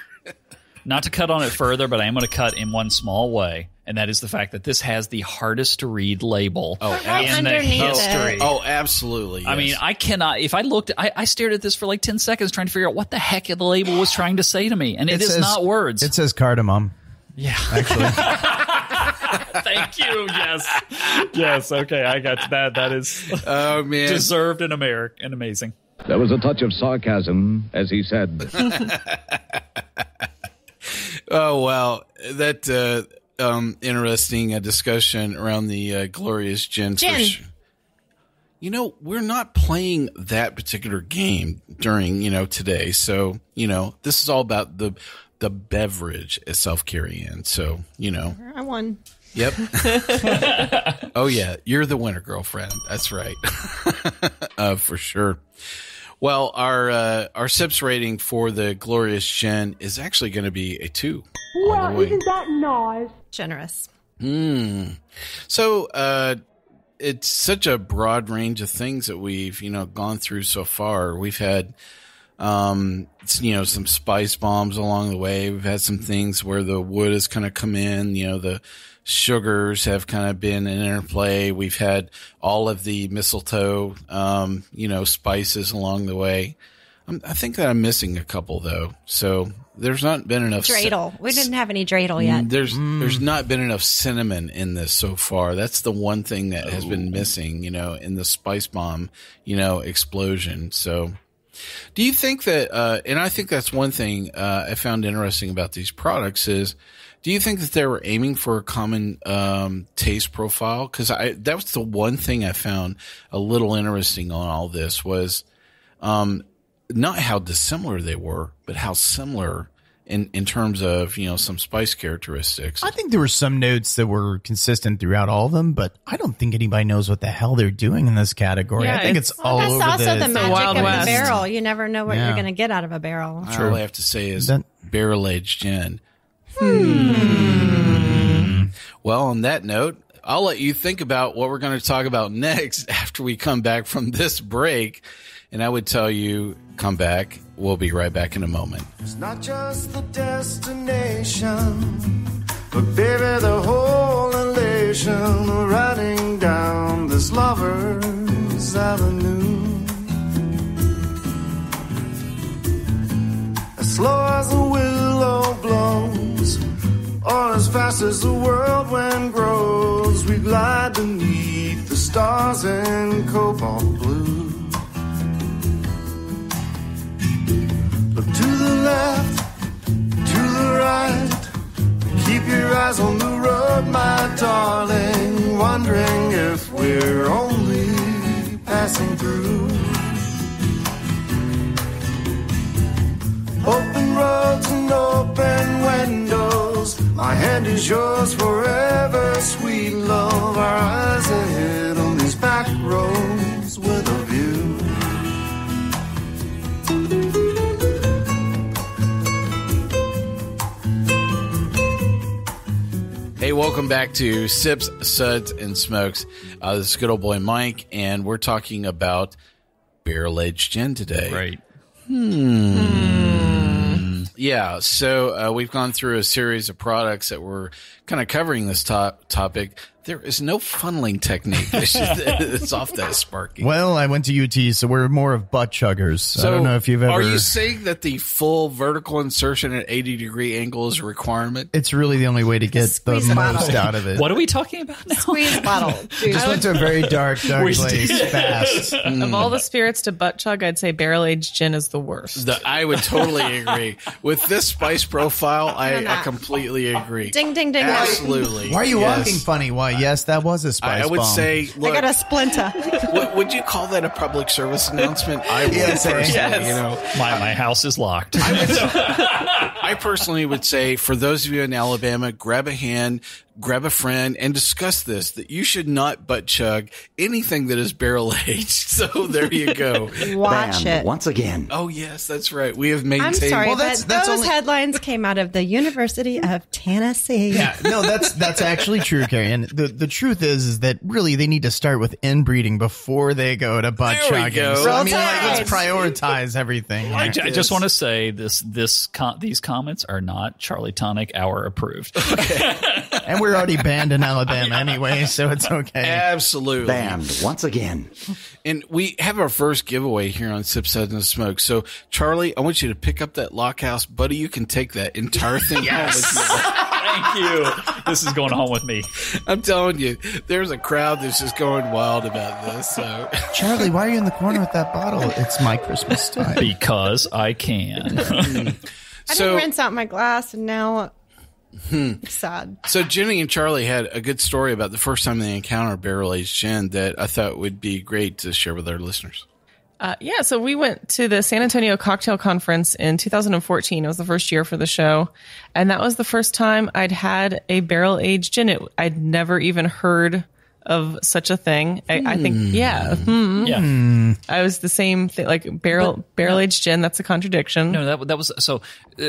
[SPEAKER 5] Not to cut on it further, but I am going to cut in one small way, and that is the fact that this has the hardest to read label in the history.
[SPEAKER 2] Oh, absolutely. Yes.
[SPEAKER 5] I mean, I cannot. If I looked, I stared at this for like 10 seconds trying to figure out what the heck the label was trying to say to me, and it is not words.
[SPEAKER 4] It says cardamom.
[SPEAKER 5] Yeah,
[SPEAKER 4] actually.
[SPEAKER 5] Thank you. Yes. Okay, I got that. That is deserved and amazing.
[SPEAKER 10] There was a touch of sarcasm as he said.
[SPEAKER 2] Oh, wow. That interesting discussion around the Glorious Gin. You know, we're not playing that particular game during, today. So, this is all about the beverage itself, Cary. So,
[SPEAKER 3] I won.
[SPEAKER 2] Yep. Oh, yeah. You're the winner, girlfriend. That's right. For sure. Well, our sips rating for the Glorious Gin is actually going to be a 2.
[SPEAKER 11] Well, isn't that nice?
[SPEAKER 3] Generous.
[SPEAKER 2] So, it's such a broad range of things that we've, gone through so far. We've had, some spice bombs along the way. We've had some things where the wood has kind of come in, the sugars have kind of been in interplay. We've had all of the mistletoe, spices along the way. I think that I'm missing a couple though. So there's not been enough
[SPEAKER 3] dreidel. We didn't have any dreidel yet.
[SPEAKER 2] There's not been enough cinnamon in this so far. That's the one thing that has been missing, in the spice bomb, explosion. So do you think that, and I think that's one thing I found interesting about these products is, do you think that they were aiming for a common taste profile? Because that was the one thing I found a little interesting on all this was not how dissimilar they were, but how similar in terms of some spice characteristics.
[SPEAKER 4] I think there were some notes that were consistent throughout all of them, but I don't think anybody knows what the hell they're doing in this category.
[SPEAKER 6] Yeah,
[SPEAKER 4] I think it's all over
[SPEAKER 3] That's also the magic
[SPEAKER 6] Wild
[SPEAKER 3] of
[SPEAKER 6] West.
[SPEAKER 3] the barrel. You never know what you're going to get out of a barrel.
[SPEAKER 2] All I have to say is barrel-aged gin. Well, on that note, I'll let you think about what we're going to talk about next after we come back from this break. And I would tell you, come back. We'll be right back in a moment.
[SPEAKER 9] It's not just the destination, but baby, the whole elation of riding down this lover's avenue. As slow as the willow blows, or as fast as the whirlwind grows, we glide beneath the stars in cobalt blue. Look to the left, to the right, keep your eyes on the road, my darling, wondering if we're only passing through. Open roads and open windows, my hand is yours forever, sweet love. Our eyes ahead on these back roads with a view.
[SPEAKER 2] Hey, welcome back to Sips, Suds, and Smokes. This is good old boy Mike, and we're talking about barrel-aged gin today.
[SPEAKER 5] Right.
[SPEAKER 2] Yeah, so we've gone through a series of products that were kind of covering this topic. There is no funneling technique. It's off that, Sparky.
[SPEAKER 4] Well, I went to UT, so we're more of butt chuggers. So I don't know if you've ever...
[SPEAKER 2] Are you saying that the full vertical insertion at 80-degree angle is a requirement?
[SPEAKER 4] It's really the only way to get the most out of it.
[SPEAKER 5] What are we talking about now?
[SPEAKER 3] Squeeze bottle. Dude.
[SPEAKER 4] Just went to a very dark place fast.
[SPEAKER 6] Of all the spirits to butt chug, I'd say barrel-aged gin is the worst.
[SPEAKER 2] I would totally agree. With this spice profile, I completely agree.
[SPEAKER 3] Ding, ding, ding.
[SPEAKER 2] Absolutely.
[SPEAKER 4] Why are you walking funny? Why, yes, that was a spice
[SPEAKER 2] I would
[SPEAKER 4] bomb.
[SPEAKER 2] say, look,
[SPEAKER 3] I got a splinter.
[SPEAKER 2] would you call that a public service announcement? I would
[SPEAKER 4] Yes,
[SPEAKER 2] personally,
[SPEAKER 6] yes.
[SPEAKER 5] My house is locked.
[SPEAKER 2] I personally would say, for those of you in Alabama, grab a hand, grab a friend, and discuss this, that you should not butt chug anything that is barrel aged. So there you go.
[SPEAKER 3] Watch
[SPEAKER 1] Banned
[SPEAKER 3] it.
[SPEAKER 1] once again.
[SPEAKER 2] Oh, yes, that's right. We have maintained.
[SPEAKER 3] I'm sorry,
[SPEAKER 4] that's
[SPEAKER 3] those
[SPEAKER 4] only-
[SPEAKER 3] headlines came out of the University of Tennessee.
[SPEAKER 4] Yeah, no, that's actually true, Cary. And the truth is that really they need to start with inbreeding before they go to butt
[SPEAKER 2] There we
[SPEAKER 4] chugging.
[SPEAKER 2] go.
[SPEAKER 4] So, I mean,
[SPEAKER 3] Roll
[SPEAKER 4] let's prioritize everything.
[SPEAKER 5] I
[SPEAKER 4] here.
[SPEAKER 5] just want to say these comments are not Charlie Tonic Hour approved.
[SPEAKER 4] And we're already banned in Alabama anyway, so it's okay.
[SPEAKER 2] Absolutely.
[SPEAKER 1] Banned once again.
[SPEAKER 2] And we have our first giveaway here on Sip, Suds, and Smoke. So, Charlie, I want you to pick up that Lockhouse. Buddy, you can take that entire thing home with you.
[SPEAKER 5] Thank you. This is going home with me.
[SPEAKER 2] I'm telling you, there's a crowd that's just going wild about this. So,
[SPEAKER 4] Charlie, why are you in the corner with that bottle? It's my Christmas time.
[SPEAKER 5] Because I can.
[SPEAKER 3] I didn't rinse out my glass, and now I'm sad.
[SPEAKER 2] So Ginny and Charlie had a good story about the first time they encountered barrel-aged gin that I thought would be great to share with our listeners.
[SPEAKER 6] So we went to the San Antonio Cocktail Conference in 2014. It was the first year for the show. And that was the first time I'd had a barrel-aged gin. I'd never even heard of such a thing. I think, yeah. I was the same thing, like barrel-aged gin. That's a contradiction.
[SPEAKER 5] No, that was so.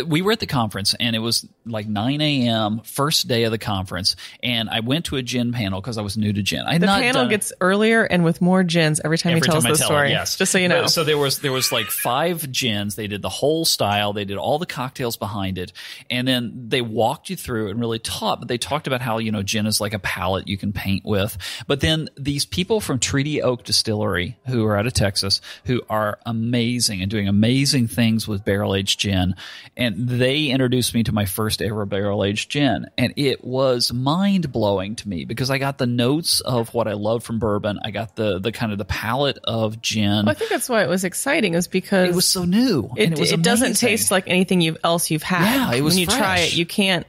[SPEAKER 5] We were at the conference, and it was like 9 a.m. first day of the conference, and I went to a gin panel because I was new to gin.
[SPEAKER 6] The panel gets earlier and with more gins every time he tells the story.
[SPEAKER 5] Yes,
[SPEAKER 6] just so you know.
[SPEAKER 5] So there was like 5 gins. They did the whole style. They did all the cocktails behind it, and then they walked you through and really taught. But they talked about how gin is like a palette you can paint with. But then these people from Treaty Oak Distillery, who are out of Texas, who are amazing and doing amazing things with barrel-aged gin, and they introduced me to my first ever barrel-aged gin. And it was mind-blowing to me because I got the notes of what I love from bourbon. I got the kind of the palette of gin.
[SPEAKER 6] Well, I think that's why it was exciting, is because
[SPEAKER 5] it was so new.
[SPEAKER 6] It doesn't taste like anything else you've had.
[SPEAKER 5] Yeah, it was
[SPEAKER 6] when you
[SPEAKER 5] fresh.
[SPEAKER 6] try it, you can't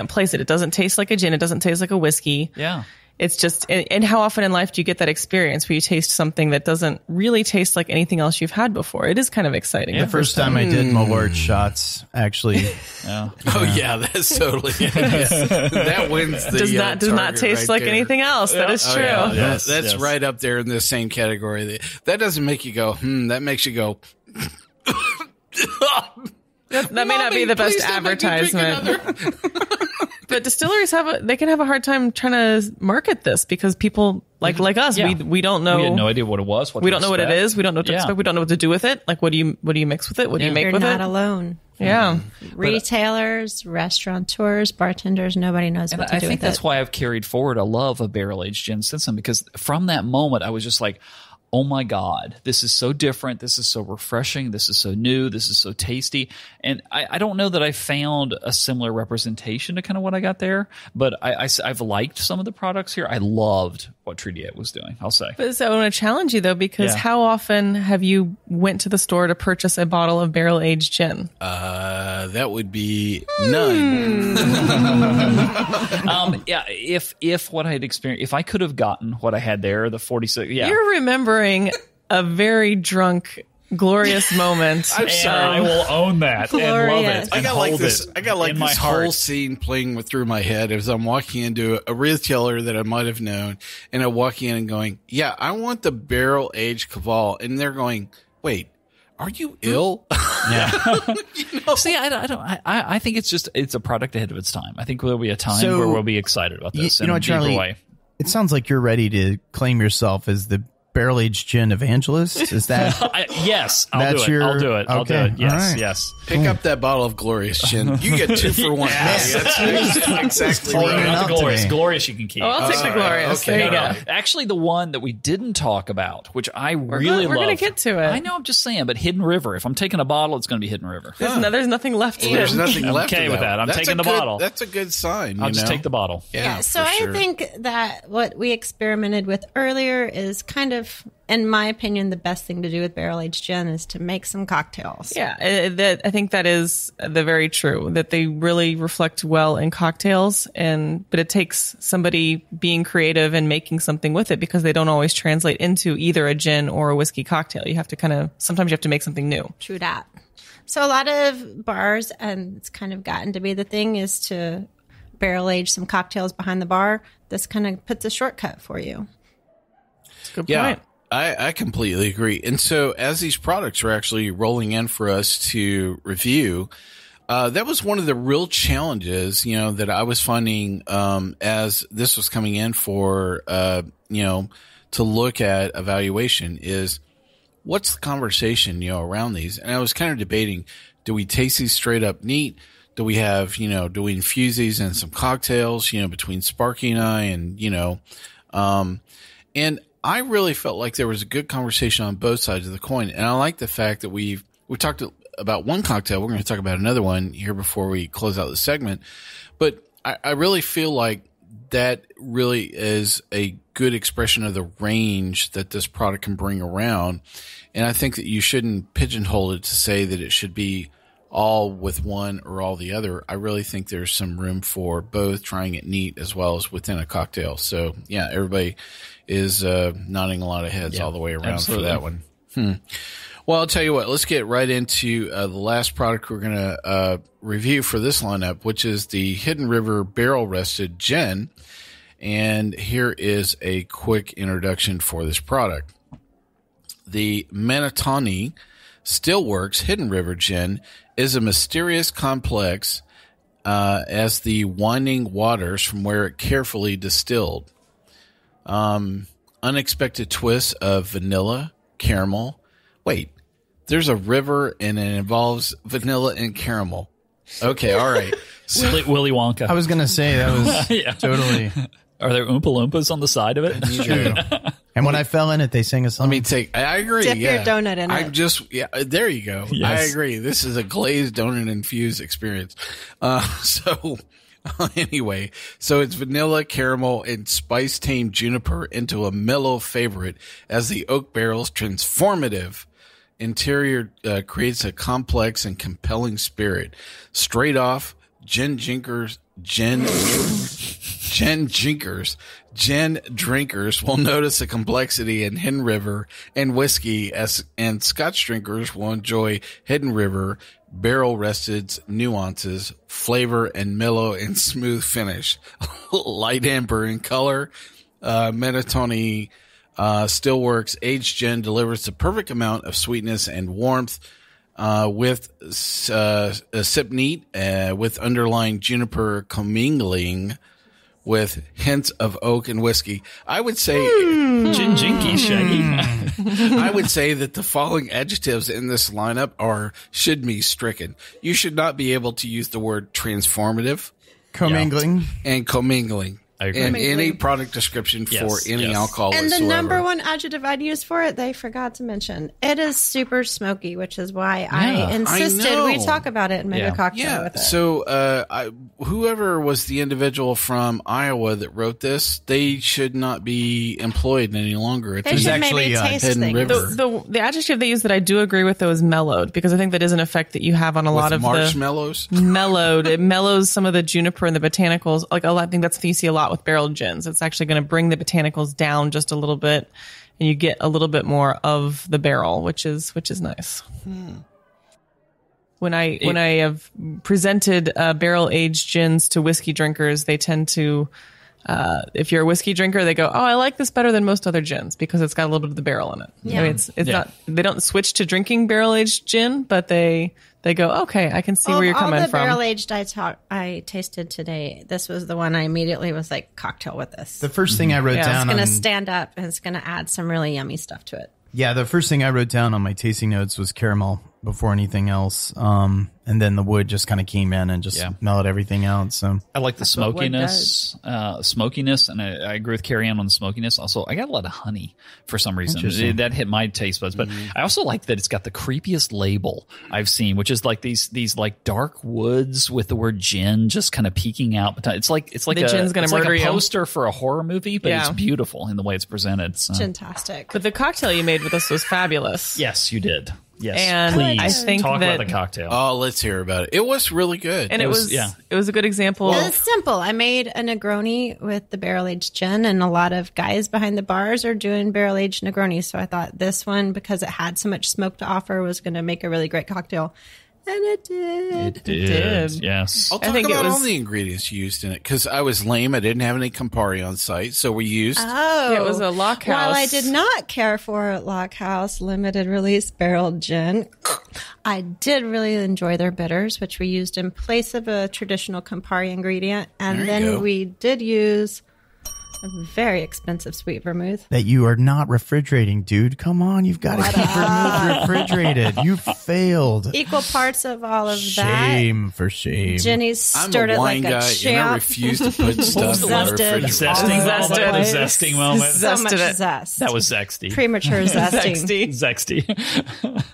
[SPEAKER 6] place it. It doesn't taste like a gin. It doesn't taste like a whiskey.
[SPEAKER 5] Yeah.
[SPEAKER 6] It's just, and how often in life do you get that experience where you taste something that doesn't really taste like anything else you've had before? It is kind of exciting.
[SPEAKER 4] The first time I did Malort shots, actually.
[SPEAKER 5] Yeah.
[SPEAKER 2] Oh yeah, that's totally that wins the
[SPEAKER 6] does not taste like anything else. That is true.
[SPEAKER 2] Yeah.
[SPEAKER 5] Yes,
[SPEAKER 2] That's
[SPEAKER 5] yes.
[SPEAKER 2] right up there in the same category. That doesn't make you go, that makes you go.
[SPEAKER 6] That may not be the best advertisement. But distilleries they can have a hard time trying to market this because people like us,
[SPEAKER 5] Yeah.
[SPEAKER 6] we don't know.
[SPEAKER 5] We had no idea what it was.
[SPEAKER 6] We don't know what it is. We don't know what to expect. We don't know what to do with it. Like, what do you mix with it? What do you make
[SPEAKER 3] You're
[SPEAKER 6] with
[SPEAKER 3] not
[SPEAKER 6] it?
[SPEAKER 3] alone.
[SPEAKER 6] Yeah.
[SPEAKER 3] Retailers, restaurateurs, bartenders, nobody knows
[SPEAKER 5] And
[SPEAKER 3] what to
[SPEAKER 5] I
[SPEAKER 3] do
[SPEAKER 5] think
[SPEAKER 3] with
[SPEAKER 5] that's
[SPEAKER 3] it.
[SPEAKER 5] why I've carried forward a love of barrel-aged gin since then, because from that moment I was just like, oh my God, this is so different. This is so refreshing. This is so new. This is so tasty. And I don't know that I found a similar representation to kind of what I got there, but I've liked some of the products here. I loved what Treaty Oak was doing, I'll say.
[SPEAKER 6] But so I want to challenge you, though, because how often have you went to the store to purchase a bottle of barrel-aged gin?
[SPEAKER 2] That would be none.
[SPEAKER 5] If what I had experienced, if I could have gotten what I had there, the 46,
[SPEAKER 6] You're remembering a very drunk, glorious moment.
[SPEAKER 2] I'm sorry.
[SPEAKER 5] I will own that and love
[SPEAKER 3] Glorious.
[SPEAKER 5] it.
[SPEAKER 2] I
[SPEAKER 5] And
[SPEAKER 2] got like
[SPEAKER 5] hold
[SPEAKER 2] this.
[SPEAKER 5] it
[SPEAKER 2] I got like
[SPEAKER 5] in my
[SPEAKER 2] this
[SPEAKER 5] heart.
[SPEAKER 2] whole scene playing through my head as I'm walking into a retailer that I might have known, and I walk in and going, "Yeah, I want the barrel aged Koval," and they're going, "Wait, are you ill?"
[SPEAKER 4] Yeah.
[SPEAKER 5] See, I think it's a product ahead of its time. I think there'll be a time
[SPEAKER 4] So,
[SPEAKER 5] where we'll be excited about this in
[SPEAKER 4] you know
[SPEAKER 5] a
[SPEAKER 4] what,
[SPEAKER 5] deeper
[SPEAKER 4] Charlie?
[SPEAKER 5] way.
[SPEAKER 4] It sounds like you're ready to claim yourself as the barrel-aged gin evangelist. Is that?
[SPEAKER 5] Yes, I'll
[SPEAKER 4] That's
[SPEAKER 5] do it.
[SPEAKER 4] your-
[SPEAKER 5] I'll do it. I'll do
[SPEAKER 4] okay,
[SPEAKER 5] it. Yes,
[SPEAKER 4] all right.
[SPEAKER 5] yes.
[SPEAKER 2] Pick up that bottle of Glorious Gin. You get 2 for 1.
[SPEAKER 5] Yes.
[SPEAKER 2] That's exactly
[SPEAKER 4] Hold it
[SPEAKER 2] right.
[SPEAKER 4] up
[SPEAKER 5] Not the
[SPEAKER 4] to
[SPEAKER 5] glorious.
[SPEAKER 4] me.
[SPEAKER 5] Glorious you can keep.
[SPEAKER 6] Oh, I'll take the glorious.
[SPEAKER 2] okay.
[SPEAKER 6] There you go.
[SPEAKER 5] Actually, the one that we didn't talk about, which I
[SPEAKER 6] We're
[SPEAKER 5] really
[SPEAKER 6] going to
[SPEAKER 5] love.
[SPEAKER 6] get to it.
[SPEAKER 5] I know, I'm just saying, but Hidden River. If I'm taking a bottle, it's going to be Hidden River.
[SPEAKER 6] There's nothing left to
[SPEAKER 2] There's
[SPEAKER 6] it.
[SPEAKER 2] nothing
[SPEAKER 5] I'm
[SPEAKER 2] left
[SPEAKER 5] okay
[SPEAKER 2] of
[SPEAKER 5] with that. I'm
[SPEAKER 2] That's
[SPEAKER 5] taking
[SPEAKER 2] a
[SPEAKER 5] the
[SPEAKER 2] good-
[SPEAKER 5] bottle.
[SPEAKER 2] That's a good sign.
[SPEAKER 5] I'll just take the bottle.
[SPEAKER 3] Yeah, so
[SPEAKER 2] for
[SPEAKER 3] I
[SPEAKER 2] sure.
[SPEAKER 3] think that what we experimented with earlier is kind of in my opinion, the best thing to do with barrel-aged gin is to make some cocktails.
[SPEAKER 6] Yeah, I think that is the very true, that they really reflect well in cocktails, but it takes somebody being creative and making something with it because they don't always translate into either a gin or a whiskey cocktail. You have to sometimes you have to make something new.
[SPEAKER 3] True that. So a lot of bars, and it's kind of gotten to be the thing, is to barrel age some cocktails behind the bar. This kind of puts a shortcut for you.
[SPEAKER 6] That's a good point.
[SPEAKER 2] I completely agree. And so as these products are actually rolling in for us to review, that was one of the real challenges, that I was finding as this was coming in for, to look at evaluation is what's the conversation, around these? And I was kind of debating, do we taste these straight up neat? Do we have, do we infuse these in some cocktails, between Sparky and I and I really felt like there was a good conversation on both sides of the coin. And I like the fact that we talked about one cocktail. We're going to talk about another one here before we close out the segment. But I really feel like that really is a good expression of the range that this product can bring around. And I think that you shouldn't pigeonhole it to say that it should be all with one or all the other. I really think there's some room for both, trying it neat as well as within a cocktail. So yeah, everybody is nodding a lot of heads all the way around for that one. Well, I'll tell you what, let's get right into the last product we're going to review for this lineup, which is the Hidden River Barrel Rested Gin. And here is a quick introduction for this product. The Manatawny Stillworks Hidden River Gin is a mysterious complex as the winding waters from where it carefully distilled. Unexpected twists of vanilla, caramel. Wait, there's a river and it involves vanilla and caramel. Okay, all right.
[SPEAKER 5] So, Willy Wonka.
[SPEAKER 4] I was going to say that was totally.
[SPEAKER 5] Are there Oompa Loompas on the side of it?
[SPEAKER 4] And when I fell in it, they sang a song.
[SPEAKER 2] I agree.
[SPEAKER 3] Dip your donut in
[SPEAKER 2] it. There you go. Yes. I agree. This is a glazed donut infused experience. Anyway, so it's vanilla, caramel, and spice tamed juniper into a mellow favorite as the oak barrel's transformative interior creates a complex and compelling spirit. Straight off, gin drinkers will notice the complexity in Hidden River and whiskey, and Scotch drinkers will enjoy Hidden River barrel rested's nuances, flavor, and mellow and smooth finish. Light amber in color, Manatawny Stillworks aged gin delivers the perfect amount of sweetness and warmth. With a sip neat, with underlying juniper commingling with hints of oak and whiskey. I would say
[SPEAKER 5] gin jinky, Shaggy.
[SPEAKER 2] I would say that the following adjectives in this lineup should be stricken. You should not be able to use the word transformative,
[SPEAKER 4] commingling,
[SPEAKER 2] and commingling.
[SPEAKER 5] I agree.
[SPEAKER 2] In any product description for any alcohol
[SPEAKER 3] and
[SPEAKER 2] whatsoever.
[SPEAKER 3] the number one adjective I'd use for it, they forgot to mention. It is super smoky, which is why I insisted we talk about it and make a cocktail with it.
[SPEAKER 2] So whoever was the individual from Iowa that wrote this, they should not be employed any longer.
[SPEAKER 3] They should maybe taste
[SPEAKER 2] Hidden River.
[SPEAKER 6] The adjective they use that I do agree with, though, is mellowed, because I think that is an effect that you have on a lot of
[SPEAKER 2] marshmallows.
[SPEAKER 6] Mellowed. It mellows some of the juniper and the botanicals. I think that's what you see a lot with barreled gins. It's actually going to bring the botanicals down just a little bit, and you get a little bit more of the barrel, which is nice. When I have presented barrel aged gins to whiskey drinkers, they tend to, if you're a whiskey drinker, they go, "Oh, I like this better than most other gins because it's got a little bit of the barrel in it."
[SPEAKER 3] Yeah.
[SPEAKER 6] I mean, it's not. They don't switch to drinking barrel aged gin, but they go, "Okay, I can see where you're coming from."
[SPEAKER 3] All the barrel aged I tasted today, this was the one I immediately was like, cocktail with this.
[SPEAKER 4] The first thing I wrote down,
[SPEAKER 3] it's going to stand up and it's going to add some really yummy stuff to it.
[SPEAKER 4] Yeah, the first thing I wrote down on my tasting notes was caramel, before anything else. And then the wood just kind of came in and just mellowed everything out. So
[SPEAKER 5] I like the smokiness, and I agree with Cary on the smokiness. Also, I got a lot of honey for some reason. That hit my taste buds. But I also like that it's got the creepiest label I've seen, which is like these like dark woods with the word gin just kind of peeking out. It's like
[SPEAKER 6] the gin's gonna murder
[SPEAKER 5] like a
[SPEAKER 6] you.
[SPEAKER 5] poster for a horror movie, but it's beautiful in the way it's presented. So.
[SPEAKER 3] Fantastic.
[SPEAKER 6] But the cocktail you made with us was fabulous.
[SPEAKER 5] Yes, you did. Yes,
[SPEAKER 6] and
[SPEAKER 5] please
[SPEAKER 6] I think
[SPEAKER 5] talk
[SPEAKER 6] that,
[SPEAKER 5] about the cocktail.
[SPEAKER 2] Oh, let's hear about it. It was really good.
[SPEAKER 6] And it was a good example.
[SPEAKER 3] It was simple. I made a Negroni with the barrel-aged gin, and a lot of guys behind the bars are doing barrel-aged Negronis. So I thought this one, because it had so much smoke to offer, was going to make a really great cocktail. And it did.
[SPEAKER 5] It did. Yes.
[SPEAKER 2] I'll talk about all the ingredients used in it because I was lame. I didn't have any Campari on site, so we used.
[SPEAKER 3] Oh,
[SPEAKER 6] it was a Lockhouse.
[SPEAKER 3] While I did not care for Lockhouse limited release barreled gin, I did really enjoy their bitters, which we used in place of a traditional Campari ingredient, and then we did use a very expensive sweet vermouth.
[SPEAKER 4] That you are not refrigerating, dude. Come on, you've got to keep vermouth refrigerated. You failed.
[SPEAKER 3] Equal parts of all of
[SPEAKER 4] Shame for shame.
[SPEAKER 3] Ginny's stirred it like a champ.
[SPEAKER 2] And I refuse to put stuff in the refrigerator.
[SPEAKER 5] The zesting moment.
[SPEAKER 3] So much zest.
[SPEAKER 5] That was zesty.
[SPEAKER 3] Premature zesting.
[SPEAKER 5] Zesty.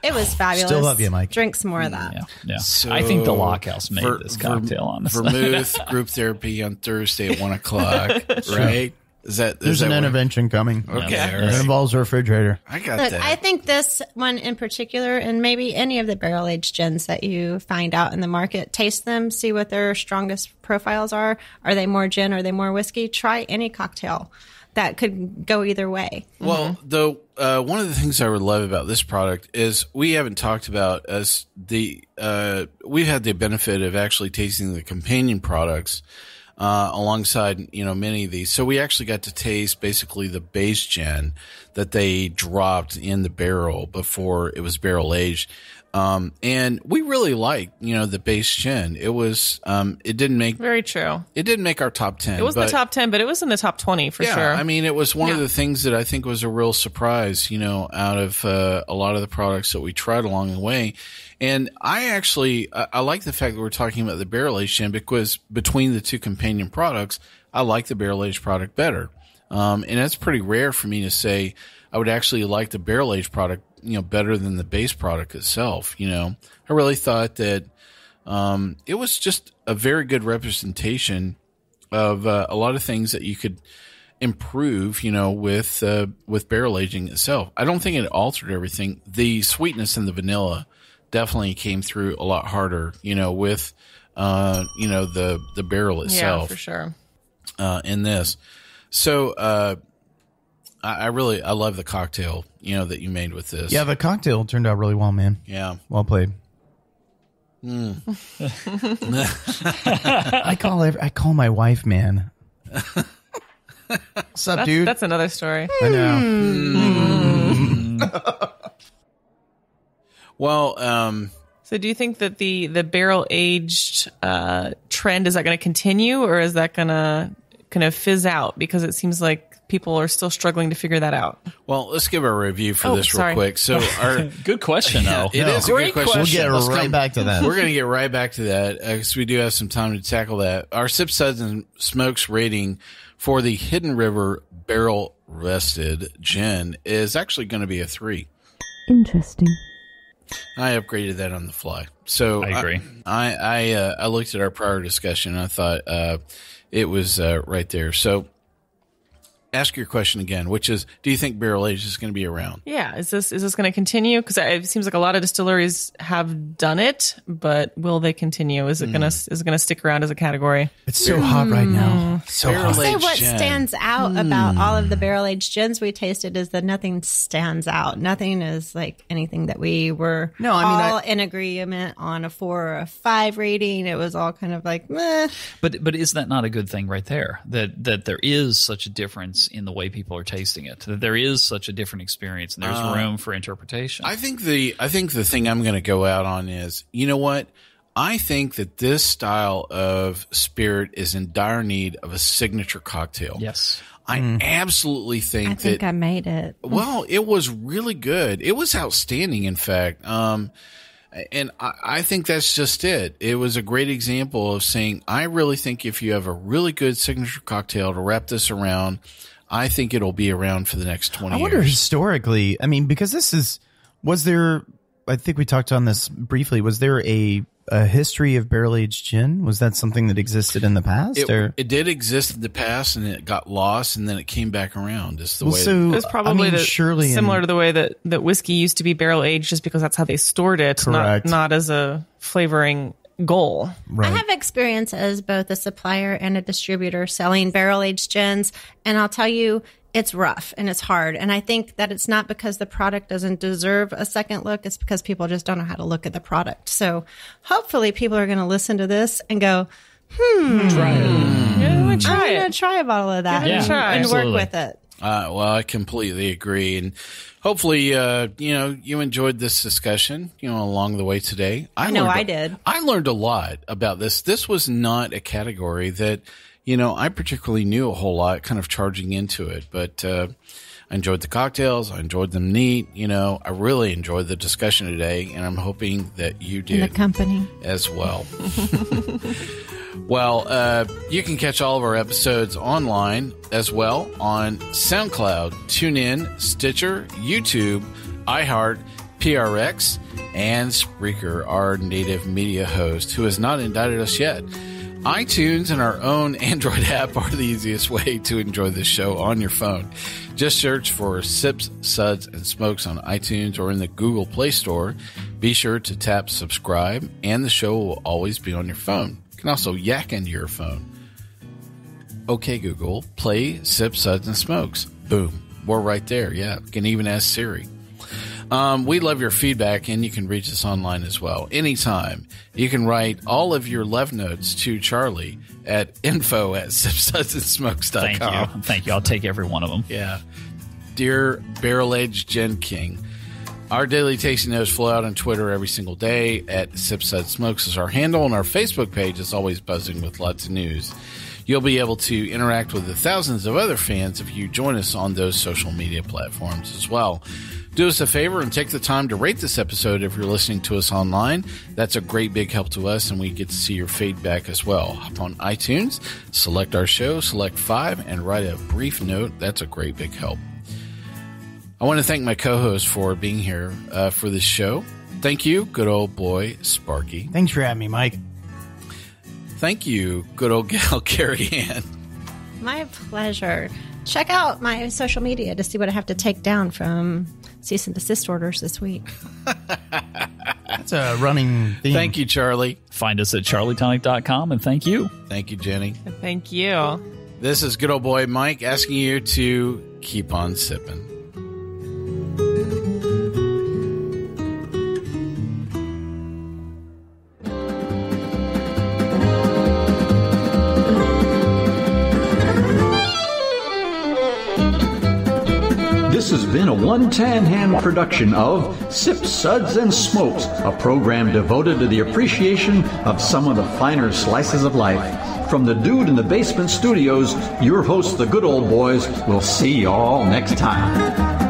[SPEAKER 3] It was fabulous.
[SPEAKER 4] Still love you, Mike.
[SPEAKER 3] Drink some more of that.
[SPEAKER 5] Yeah.
[SPEAKER 2] So
[SPEAKER 5] I think the Lockhouse made this cocktail, honestly.
[SPEAKER 2] Vermouth group therapy on Thursday at 1:00, right? There's
[SPEAKER 4] an intervention coming.
[SPEAKER 2] Okay.
[SPEAKER 4] It involves a refrigerator.
[SPEAKER 2] I got
[SPEAKER 3] Look,
[SPEAKER 2] that.
[SPEAKER 3] I think this one in particular, and maybe any of the barrel-aged gins that you find out in the market, taste them, see what their strongest profiles are. Are they more gin? Are they more whiskey? Try any cocktail. That could go either way.
[SPEAKER 2] Well, though, one of the things I would love about this product is we haven't talked about as we've had the benefit of actually tasting the companion products alongside, many of these. So we actually got to taste basically the base gin that they dropped in the barrel before it was barrel aged. And we really liked, the base gin. It was, it didn't make
[SPEAKER 6] very true.
[SPEAKER 2] It didn't make our top 10.
[SPEAKER 6] It wasn't the top 10, but it was in the top 20 for sure.
[SPEAKER 2] I mean, it was one of the things that I think was a real surprise, out of a lot of the products that we tried along the way. And I like the fact that we're talking about the barrel aged gin because between the two companion products, I like the barrel aged product better. And that's pretty rare for me to say I would actually like the barrel aged product better than the base product itself. I really thought that it was just a very good representation of a lot of things that you could improve, with barrel aging itself. I don't think it altered everything. The sweetness in the vanilla definitely came through a lot harder, with the barrel itself.
[SPEAKER 6] Yeah, for sure.
[SPEAKER 2] In this. So I love the cocktail, that you made with this.
[SPEAKER 4] Yeah, the cocktail turned out really well, man.
[SPEAKER 2] Yeah.
[SPEAKER 4] Well played. I call my wife, man. What's up, dude?
[SPEAKER 6] That's another story.
[SPEAKER 4] I know.
[SPEAKER 2] Well,
[SPEAKER 6] so do you think that the barrel aged trend, is that going to continue, or is that going to kind of fizz out? Because it seems like people are still struggling to figure that out.
[SPEAKER 2] Well, let's give our review for this real quick. So,
[SPEAKER 5] good question, though.
[SPEAKER 2] It is a good question.
[SPEAKER 4] We'll get right back to that.
[SPEAKER 2] We're going to get right back to that because we do have some time to tackle that. Our Sip, Suds, and Smokes rating for the Hidden River Barrel Rested Gin is actually going to be a 3.
[SPEAKER 7] Interesting.
[SPEAKER 2] I upgraded that on the fly. So
[SPEAKER 5] I agree.
[SPEAKER 2] I looked at our prior discussion and I thought it was right there. So ask your question again, which is, do you think barrel aged is going to be around?
[SPEAKER 6] Yeah. Is this going to continue? Because it seems like a lot of distilleries have done it, but will they continue? Is it going to stick around as a category?
[SPEAKER 4] It's so hot right now. So hot.
[SPEAKER 3] I'll say what stands out about all of the barrel aged gins we tasted is that nothing stands out. Nothing is like anything that we were in agreement on a 4 or a 5 rating. It was all kind of like meh.
[SPEAKER 5] But is that not a good thing right there? That there is such a difference in the way people are tasting it. That there is such a different experience, and there's room for interpretation.
[SPEAKER 2] I think the thing I'm going to go out on is, you know what? I think that this style of spirit is in dire need of a signature cocktail.
[SPEAKER 5] Yes.
[SPEAKER 2] I absolutely think
[SPEAKER 3] I think I made it.
[SPEAKER 2] Well, it was really good. It was outstanding, in fact. And I think that's just it. It was a great example of saying, I really think if you have a really good signature cocktail to wrap this around, I think it'll be around for the next 20 years.
[SPEAKER 4] I wonder historically, I mean, because was there, I think we talked on this briefly, was there a history of barrel-aged gin? Was that something that existed in the past?
[SPEAKER 2] It did exist in the past, and it got lost, and then it came back around. Is the way
[SPEAKER 6] it was probably
[SPEAKER 4] surely
[SPEAKER 6] similar to the way that whiskey used to be barrel-aged, just because that's how they stored it, not as a flavoring goal.
[SPEAKER 3] Right. I have experience as both a supplier and a distributor selling barrel-aged gins, and I'll tell you, it's rough and it's hard. And I think that it's not because the product doesn't deserve a second look. It's because people just don't know how to look at the product. So hopefully people are going to listen to this and go,
[SPEAKER 5] try it.
[SPEAKER 3] I'm going to try a bottle of that and work with it.
[SPEAKER 2] Well, I completely agree. And hopefully, you enjoyed this discussion, along the way today. I
[SPEAKER 3] did.
[SPEAKER 2] I learned a lot about this. This was not a category that, I particularly knew a whole lot, kind of charging into it, but I enjoyed the cocktails. I enjoyed them neat. I really enjoyed the discussion today, and I'm hoping that you did.
[SPEAKER 3] And the company.
[SPEAKER 2] As well. Well, you can catch all of our episodes online as well on SoundCloud, TuneIn, Stitcher, YouTube, iHeart, PRX, and Spreaker, our native media host, who has not indicted us yet. iTunes and our own Android app are the easiest way to enjoy this show on your phone. Just search for Sips, Suds, and Smokes on iTunes or in the Google Play Store. Be sure to tap subscribe, and the show will always be on your phone. You can also yak into your phone. Okay, Google, play Sips, Suds, and Smokes. Boom. We're right there. Yeah, you can even ask Siri. We love your feedback, and you can reach us online as well. Anytime. You can write all of your love notes to Charlie at info@sipsudsandsmokes.com.
[SPEAKER 5] Thank you. I'll take every one of them.
[SPEAKER 2] Yeah. Dear Barrel Aged Gin King, our daily tasting notes flow out on Twitter every single day at SipSudSmokes is our handle, and our Facebook page is always buzzing with lots of news. You'll be able to interact with the thousands of other fans if you join us on those social media platforms as well. Do us a favor and take the time to rate this episode if you're listening to us online. That's a great big help to us, and we get to see your feedback as well. Hop on iTunes, select our show, select 5, and write a brief note. That's a great big help. I want to thank my co-host for being here for this show. Thank you, good old boy Sparky.
[SPEAKER 4] Thanks for having me, Mike.
[SPEAKER 2] Thank you, good old gal Cary Ann.
[SPEAKER 3] My pleasure. Check out my social media to see what I have to take down from cease and desist orders this week.
[SPEAKER 4] That's a running theme.
[SPEAKER 2] Thank you, Charlie.
[SPEAKER 5] Find us at charlietonic.com, and thank you.
[SPEAKER 2] Thank you, Jenny.
[SPEAKER 6] Thank you.
[SPEAKER 2] This is good old boy Mike asking you to keep on sipping.
[SPEAKER 1] This has been a one-tan-hand production of Sips, Suds, and Smokes, a program devoted to the appreciation of some of the finer slices of life. From the Dude in the Basement Studios, your hosts, the Good Old Boys, will see you all next time.